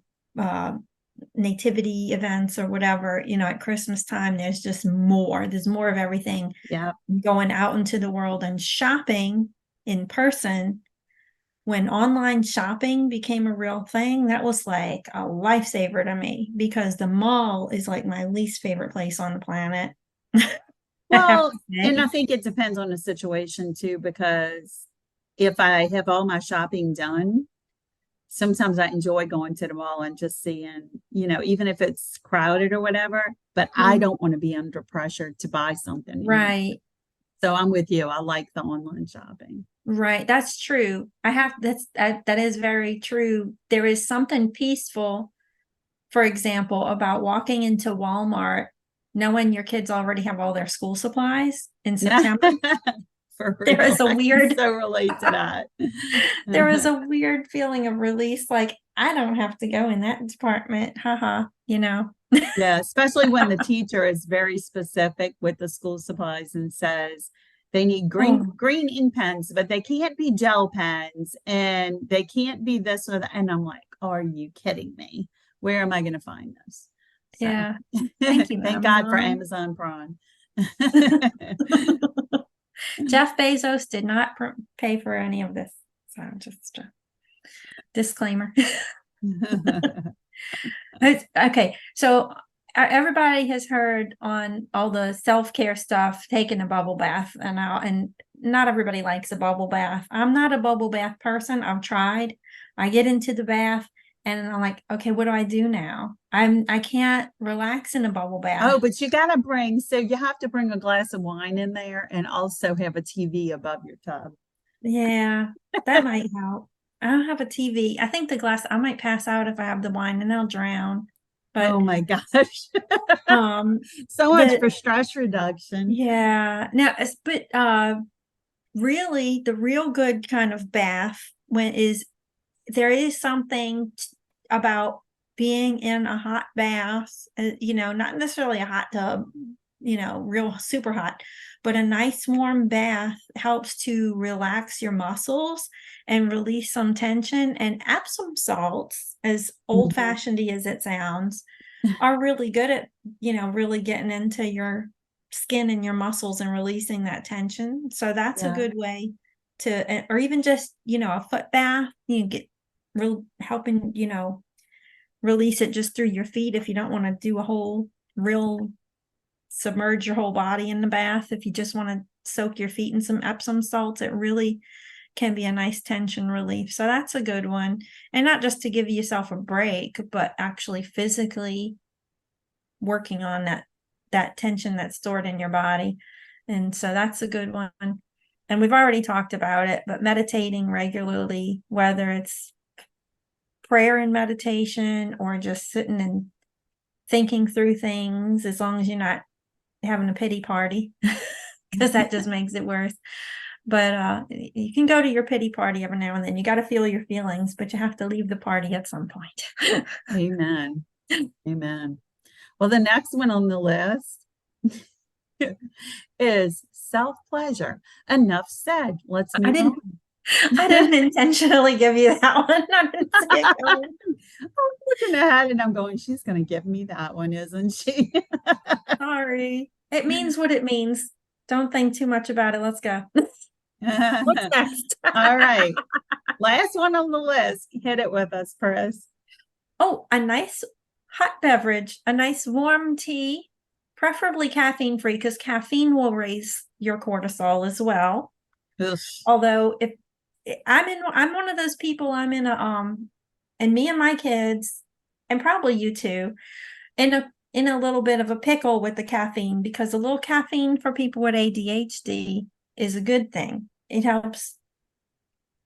[SPEAKER 3] nativity events or whatever. At Christmas time, there's more of everything going out into the world. And shopping in person, when online shopping became a real thing, that was like a lifesaver to me, because the mall is like my least favorite place on the planet.
[SPEAKER 2] Well, and I think it depends on the situation too, because if I have all my shopping done, sometimes I enjoy going to the mall and just seeing, even if it's crowded or whatever, but I don't want to be under pressure to buy something.
[SPEAKER 3] Right.
[SPEAKER 2] So I'm with you. I like the online shopping.
[SPEAKER 3] Right. That's true. That is very true. There is something peaceful, for example, about walking into Walmart, knowing your kids already have all their school supplies in September. There is a weird,
[SPEAKER 2] I can so relate to that.
[SPEAKER 3] There is a weird feeling of release. Like, I don't have to go in that department. Haha,
[SPEAKER 2] Yeah, especially when the teacher is very specific with the school supplies and says, They need
[SPEAKER 3] Oh,
[SPEAKER 2] green ink pens, but they can't be gel pens and they can't be this or that. And I'm like, are you kidding me? Where am I going to find this? So
[SPEAKER 3] yeah. Thank you,
[SPEAKER 2] thank God for
[SPEAKER 3] Amazon.
[SPEAKER 2] Amazon Prime.
[SPEAKER 3] Jeff Bezos did not pay for any of this. So just a disclaimer. Okay, so everybody has heard on all the self-care stuff, taking a bubble bath, and not everybody likes a bubble bath. I'm not a bubble bath person. I've tried. I get into the bath and I'm like, okay, what do I do now? I can't relax in a bubble bath.
[SPEAKER 2] Oh, but you got to so you have to bring a glass of wine in there and also have a TV above your tub.
[SPEAKER 3] Yeah, that might help. I don't have a TV. I think the glass, I might pass out if I have the wine and I'll drown. But
[SPEAKER 2] Oh my gosh.
[SPEAKER 3] um
[SPEAKER 2] So much
[SPEAKER 3] the
[SPEAKER 2] for stress reduction.
[SPEAKER 3] yeah, now but really the real good kind of bath when is there is something about being in a hot bath, not necessarily a hot tub, real super hot, but a nice warm bath helps to relax your muscles and release some tension. And Epsom salts, as old fashioned as it sounds, are really good at, really getting into your skin and your muscles and releasing that tension. So that's a
[SPEAKER 2] Yeah.
[SPEAKER 3] good way to, or even just, a foot bath, you get helping, release it just through your feet if you don't want to do a whole real submerge your whole body in the bath. If you just want to soak your feet in some Epsom salts, it really can be a nice tension relief. So that's a good one. And not just to give yourself a break, but actually physically working on that tension that's stored in your body. And so that's a good one. And we've already talked about it, but meditating regularly, whether it's prayer and meditation or just sitting and thinking through things, as long as you're not having a pity party, because that just makes it worse. But you can go to your pity party every now and then. You got to feel your feelings, but you have to leave the party at some point.
[SPEAKER 2] Amen. Amen. Well, the next one on the list is self-pleasure. Enough said. Let's
[SPEAKER 3] I
[SPEAKER 2] move on.
[SPEAKER 3] didn't intentionally give you that one. I didn't see it coming.
[SPEAKER 2] I'm looking ahead and I'm going, she's going to give me that one, isn't she?
[SPEAKER 3] Sorry. It means what it means. Don't think too much about it. Let's go. What's next?
[SPEAKER 2] All right. Last one on the list. Hit it with us, Pris.
[SPEAKER 3] Oh, a nice hot beverage, a nice warm tea, preferably caffeine free, because caffeine will raise your cortisol as well.
[SPEAKER 2] Ugh.
[SPEAKER 3] Although if I'm one of those people, I'm in and me and my kids, and probably you too, in a little bit of a pickle with the caffeine, because a little caffeine for people with ADHD is a good thing. It helps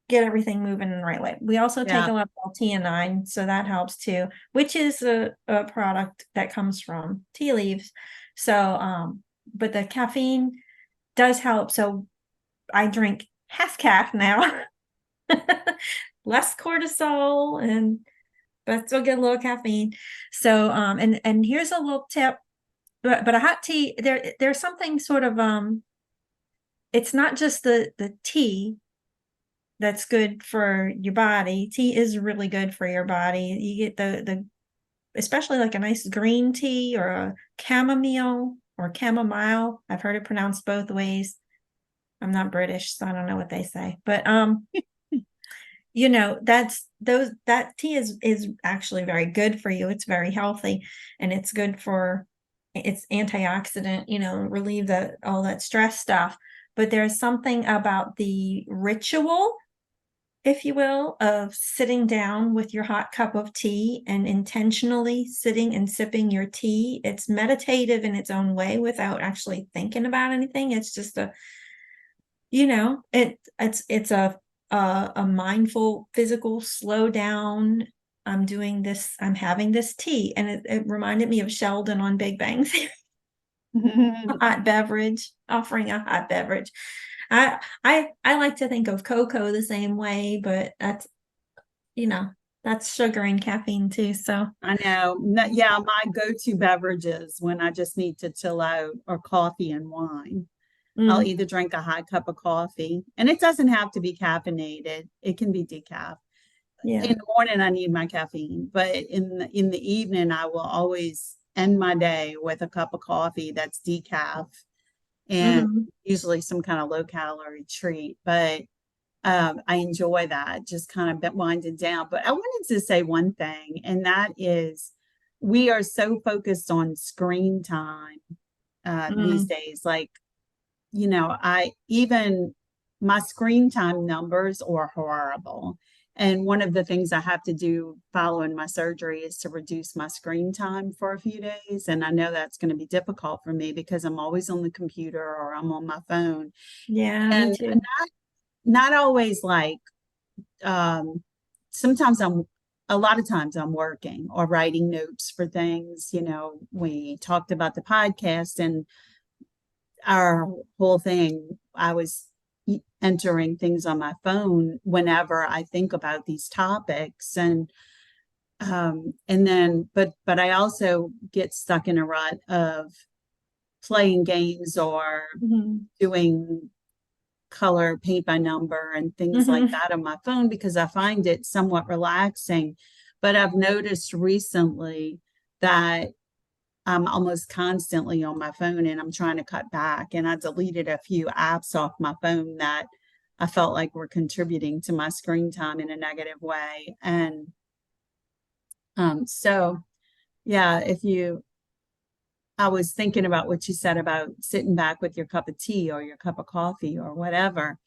[SPEAKER 3] get everything moving in the right way. We also take a lot of L-theanine, so that helps too, which is a product that comes from tea leaves. So, but the caffeine does help. So I drink half calf now, less cortisol, but still get a little caffeine. So, and here's a little tip, but a hot tea, there's something sort of, it's not just the tea that's good for your body. Tea is really good for your body. You get the especially like a nice green tea or a chamomile or chamomile. I've heard it pronounced both ways. I'm not British, so I don't know what they say. But that tea is actually very good for you. It's very healthy, and it's good for it's antioxidant, relieve all that stress stuff. But there's something about the ritual, if you will, of sitting down with your hot cup of tea and intentionally sitting and sipping your tea. It's meditative in its own way without actually thinking about anything. It's just it's a mindful, physical slow down. I'm doing this, I'm having this tea. And it reminded me of Sheldon on Big Bang Theory. A hot beverage, offering a hot beverage. I like to think of cocoa the same way, but that's sugar and caffeine too. So
[SPEAKER 2] I know. My go-to beverages when I just need to chill out are coffee and wine. I'll
[SPEAKER 3] Mm,
[SPEAKER 2] either drink a hot cup of coffee, and it doesn't have to be caffeinated. It can be decaf. In
[SPEAKER 3] yeah.
[SPEAKER 2] the morning, I need my caffeine, but in the evening, I will always end my day with a cup of coffee that's decaf and
[SPEAKER 3] Hmm.
[SPEAKER 2] usually some kind of low calorie treat. But I enjoy that, just kind of winding down. But I wanted to say one thing, and that is we are so focused on screen time these
[SPEAKER 3] Mm,
[SPEAKER 2] days. Like, I even my screen time numbers are horrible. And one of the things I have to do following my surgery is to reduce my screen time for a few days. And I know that's going to be difficult for me because I'm always on the computer or I'm on my phone.
[SPEAKER 3] yeah, me
[SPEAKER 2] And
[SPEAKER 3] too.
[SPEAKER 2] not always like um sometimes a lot of times I'm working or writing notes for things. We talked about the podcast and our whole thing, I was entering things on my phone whenever I think about these topics. And then but I also get stuck in a rut of playing games or
[SPEAKER 3] Hmm.
[SPEAKER 2] doing color paint by number and things like
[SPEAKER 3] Hmm.
[SPEAKER 2] that on my phone because I find it somewhat relaxing. But I've noticed recently that I'm almost constantly on my phone and I'm trying to cut back. And I deleted a few apps off my phone that I felt like were contributing to my screen time in a negative way. And so, yeah, I was thinking about what you said about sitting back with your cup of tea or your cup of coffee or whatever.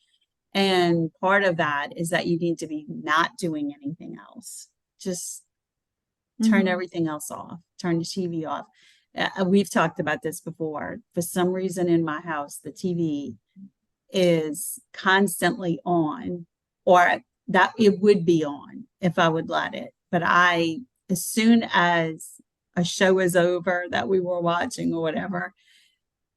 [SPEAKER 2] And part of that is that you need to be not doing anything else. Just turn
[SPEAKER 3] Hmm.
[SPEAKER 2] everything else off, turn the TV off. We've talked about this before. For some reason in my house, the TV is constantly on, or that it would be on if I would let it. But as soon as a show is over that we were watching or whatever,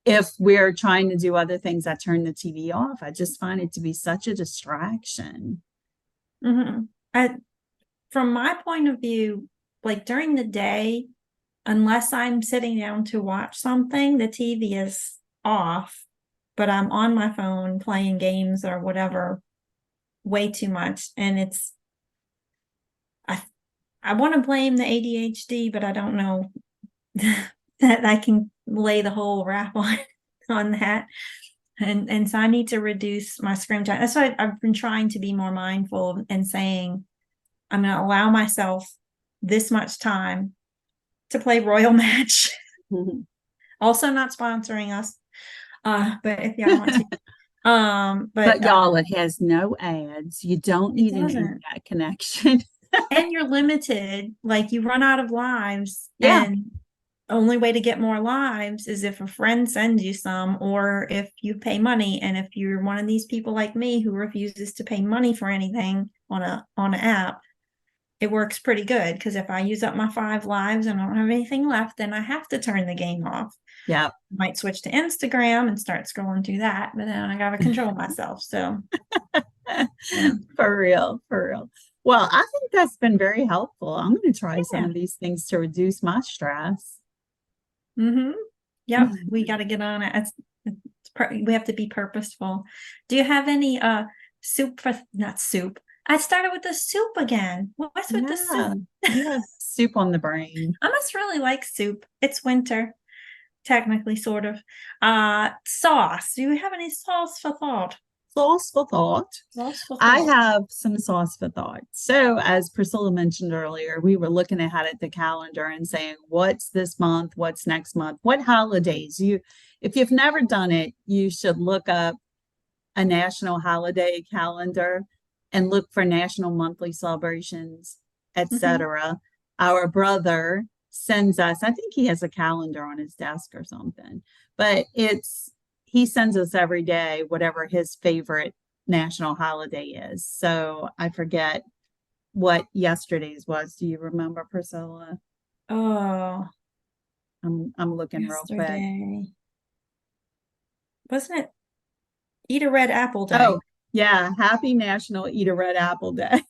[SPEAKER 2] if we're trying to do other things, I turn the TV off. I just find it to be such a distraction.
[SPEAKER 3] Hmm. I, from my point of view, like during the day, unless I'm sitting down to watch something, the TV is off, but I'm on my phone playing games or whatever way too much. And I, I want to blame the ADHD, but I don't know that I can lay the whole rap on that. And so I need to reduce my screen time. That's why I've been trying to be more mindful and saying I'm going to allow myself this much time to play Royal Match. Also not sponsoring us, but if y'all want to. But
[SPEAKER 2] But y'all, it has no ads. You don't
[SPEAKER 3] it
[SPEAKER 2] need an
[SPEAKER 3] doesn't.
[SPEAKER 2] internet connection.
[SPEAKER 3] And you're limited. Like you run out of lives,
[SPEAKER 2] Yeah.
[SPEAKER 3] and only way to get more lives is if a friend sends you some, or if you pay money. And if you're one of these people like me who refuses to pay money for anything on an app, it works pretty good because if I use up my 5 lives and I don't have anything left, then I have to turn the game off.
[SPEAKER 2] Yeah.
[SPEAKER 3] Might switch to Instagram and start scrolling through that, but then I gotta control myself. So yeah.
[SPEAKER 2] For real. For real. Well, I think that's been very helpful. I'm going to try some
[SPEAKER 3] Yeah.
[SPEAKER 2] of these things to reduce my stress.
[SPEAKER 3] Mm-hmm. Yep. We got to get on it. We have to be purposeful. Do you have any soup for not soup? I started with the soup again. What's with the
[SPEAKER 2] Yeah.
[SPEAKER 3] soup?
[SPEAKER 2] You have soup on the brain.
[SPEAKER 3] I must really like soup. It's winter, technically, sort of. Sauce. Do you have any sauce for thought?
[SPEAKER 2] Sauce for thought.
[SPEAKER 3] Sauce for
[SPEAKER 2] I
[SPEAKER 3] thought.
[SPEAKER 2] have some sauce for thought. So, as Priscilla mentioned earlier, we were looking ahead at the calendar and saying, what's this month? What's next month? What holidays? If you've never done it, you should look up a national holiday calendar and look for national monthly celebrations,
[SPEAKER 3] Mm-hmm.
[SPEAKER 2] etc. Our brother sends us, I think he has a calendar on his desk or something, but he sends us every day whatever his favorite national holiday is. So I forget what yesterday's was. Do you remember, Priscilla?
[SPEAKER 3] Oh,
[SPEAKER 2] I'm looking real quick.
[SPEAKER 3] yesterday. Wasn't it Eat a Red Apple
[SPEAKER 2] Oh,
[SPEAKER 3] Day?
[SPEAKER 2] yeah, happy National Eat a Red Apple Day.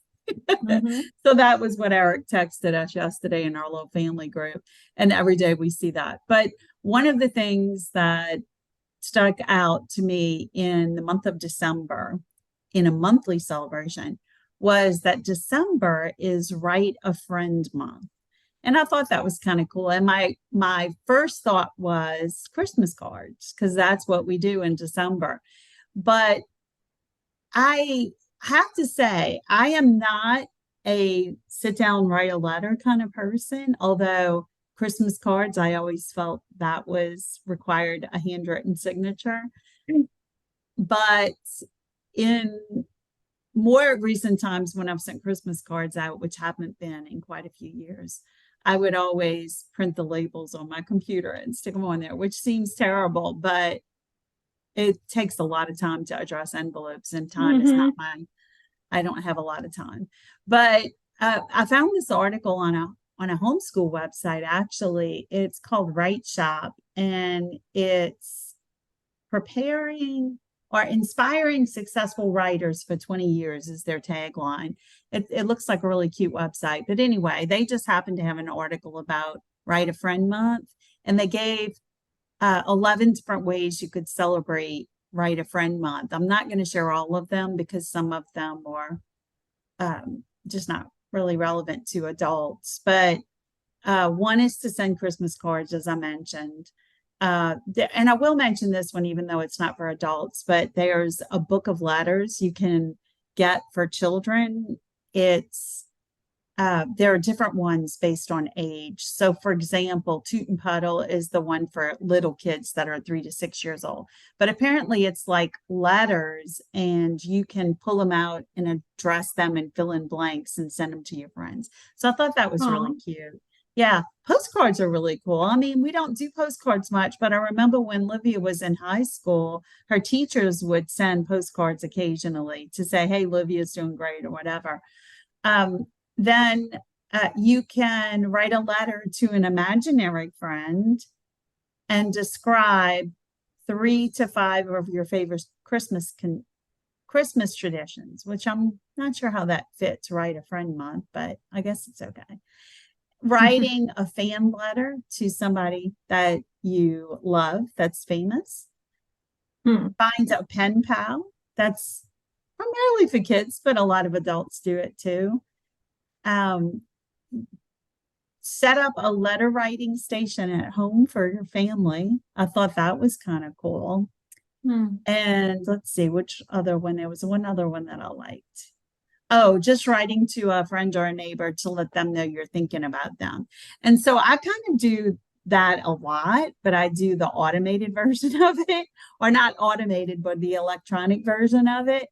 [SPEAKER 3] Mm-hmm.
[SPEAKER 2] So that was what Eric texted us yesterday in our little family group. And every day we see that. But one of the things that stuck out to me in the month of December in a monthly celebration was that December is Write a Friend Month. And I thought that was kind of cool. And my first thought was Christmas cards, because that's what we do in December. But I have to say, I am not a sit down, write a letter kind of person, although Christmas cards, I always felt that was required a handwritten signature. But in more recent times when I've sent Christmas cards out, which haven't been in quite a few years, I would always print the labels on my computer and stick them on there, which seems terrible, but it takes a lot of time to address envelopes, and time is not I don't have a lot of time. But I found this article on a homeschool website. Actually, it's called Write Shop, and it's preparing or inspiring successful writers for 20 years is their tagline. It looks like a really cute website. But anyway, they just happened to have an article about Write a Friend Month, and they gave 11 different ways you could celebrate Write a Friend Month. I'm not going to share all of them because some of them are just not really relevant to adults. But one is to send Christmas cards, as I mentioned. And I will mention this one, even though it's not for adults, but there's a book of letters you can get for children. It's there are different ones based on age. So, for example, Toot and Puddle is the one for little kids that are 3 to 6 years old. But apparently it's like letters, and you can pull them out and address them and fill in blanks and send them to your friends. So I thought that was really cute. Yeah, postcards are really cool. I mean, we don't do postcards much, but I remember when Livia was in high school, her teachers would send postcards occasionally to say, hey, Livia's doing great or whatever. Then you can write a letter to an imaginary friend and describe 3 to 5 of your favorite Christmas traditions, which I'm not sure how that fits Write a Friend Month, but I guess it's okay. Writing a fan letter to somebody that you love that's famous. Find a pen pal. That's primarily for kids, but a lot of adults do it too. Set up a letter writing station at home for your family. I thought that was kind of cool. And let's see, which other one? There was one other one that I liked. Oh, just writing to a friend or a neighbor to let them know you're thinking about them. And so I kind of do that a lot, but I do the automated version of it, or not automated, but the electronic version of it.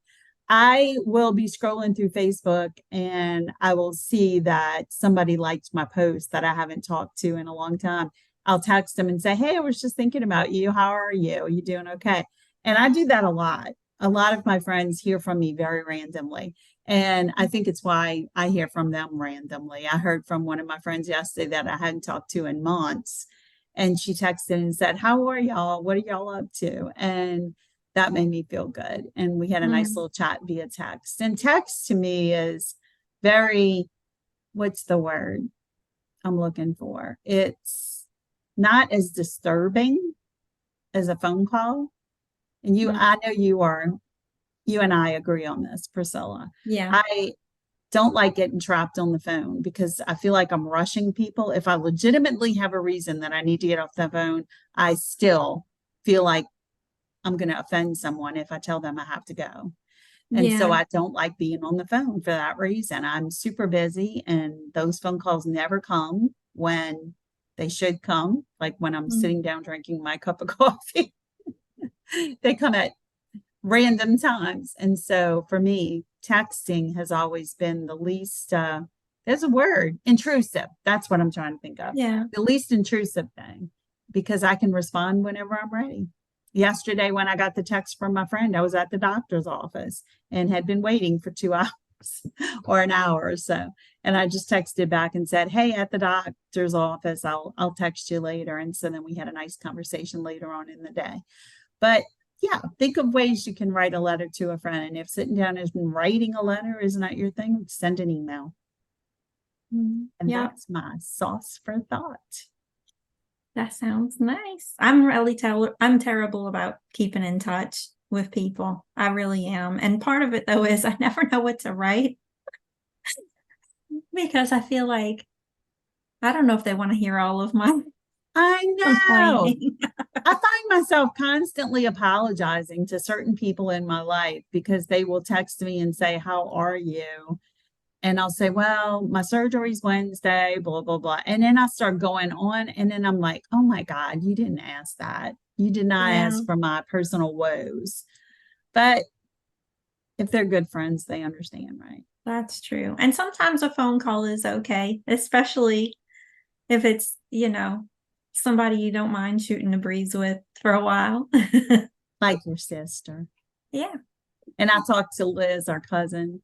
[SPEAKER 2] I will be scrolling through Facebook and I will see that somebody liked my post that I haven't talked to in a long time. I'll text them and say, hey, I was just thinking about you. How are you? Are you doing okay? And I do that a lot. A lot of my friends hear from me very randomly. And I think it's why I hear from them randomly. I heard from one of my friends yesterday that I hadn't talked to in months. And she texted and said, how are y'all? What are y'all up to? And that made me feel good. And we had a nice little chat via text. And text to me is very, what's the word I'm looking for? It's not as disturbing as a phone call. And I know you and I agree on this, Priscilla.
[SPEAKER 3] Yeah.
[SPEAKER 2] I don't like getting trapped on the phone because I feel like I'm rushing people. If I legitimately have a reason that I need to get off the phone, I still feel like I'm going to offend someone if I tell them I have to go. And so I don't like being on the phone for that reason. I'm super busy, and those phone calls never come when they should come, like when I'm sitting down drinking my cup of coffee. They come at random times. And so for me, texting has always been the least, there's a word, intrusive. That's what I'm trying to think of.
[SPEAKER 1] Yeah.
[SPEAKER 2] The least intrusive thing, because I can respond whenever I'm ready. Yesterday, when I got the text from my friend, I was at the doctor's office and had been waiting for 2 hours or an hour or so. And I just texted back and said, hey, at the doctor's office, I'll text you later. And so then we had a nice conversation later on in the day. But yeah, think of ways you can write a letter to a friend. And if sitting down and writing a letter is not your thing, send an email. And that's my sauce for thought.
[SPEAKER 3] That sounds nice. I'm terrible about keeping in touch with people. I really am. And part of it though is I never know what to write because I feel like I don't know if they want to hear all of my
[SPEAKER 2] I know.
[SPEAKER 3] complaining.
[SPEAKER 2] I find myself constantly apologizing to certain people in my life because they will text me and say, "How are you?" And I'll say, "Well, my surgery's Wednesday, blah, blah, blah." And then I start going on. And then I'm like, "Oh my God, you didn't ask that. You did not
[SPEAKER 3] Yeah,
[SPEAKER 2] ask for my personal woes." But if they're good friends, they understand, right?
[SPEAKER 3] that's true. And sometimes a phone call is okay, especially if it's, somebody you don't mind shooting the breeze with for a while.
[SPEAKER 2] Like your sister.
[SPEAKER 3] Yeah,
[SPEAKER 2] And I talked to Liz, our cousin.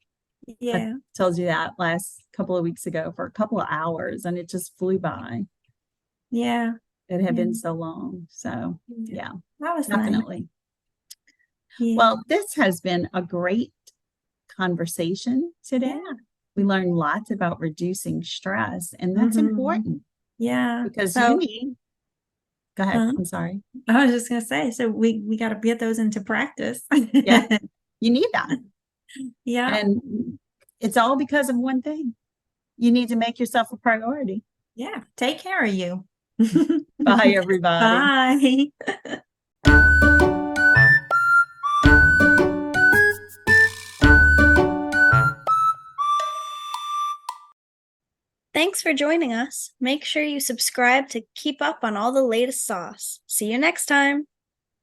[SPEAKER 2] I
[SPEAKER 3] yeah,
[SPEAKER 2] told you that last couple of weeks ago for a couple of hours, and it just flew by.
[SPEAKER 3] yeah,
[SPEAKER 2] It had
[SPEAKER 3] yeah.
[SPEAKER 2] been so long. So,
[SPEAKER 3] Yeah.
[SPEAKER 2] yeah,
[SPEAKER 3] That was nice.
[SPEAKER 2] definitely.
[SPEAKER 3] Yeah,
[SPEAKER 2] Well, this has been a great conversation today.
[SPEAKER 3] yeah.
[SPEAKER 2] We learned lots about reducing stress, and that's
[SPEAKER 3] Mhm.
[SPEAKER 2] important
[SPEAKER 3] Yeah.
[SPEAKER 2] because you
[SPEAKER 3] So,
[SPEAKER 2] need, go ahead.
[SPEAKER 3] uh,
[SPEAKER 2] I'm sorry.
[SPEAKER 3] I was just gonna say, so we got to get those into practice.
[SPEAKER 2] Yeah, you need that.
[SPEAKER 3] Yeah,
[SPEAKER 2] And it's all because of one thing. You need to make yourself a priority.
[SPEAKER 3] yeah. Take care of you.
[SPEAKER 2] Bye, everybody.
[SPEAKER 3] Bye.
[SPEAKER 1] Thanks for joining us. Make sure you subscribe to keep up on all the latest sauce. See you next time.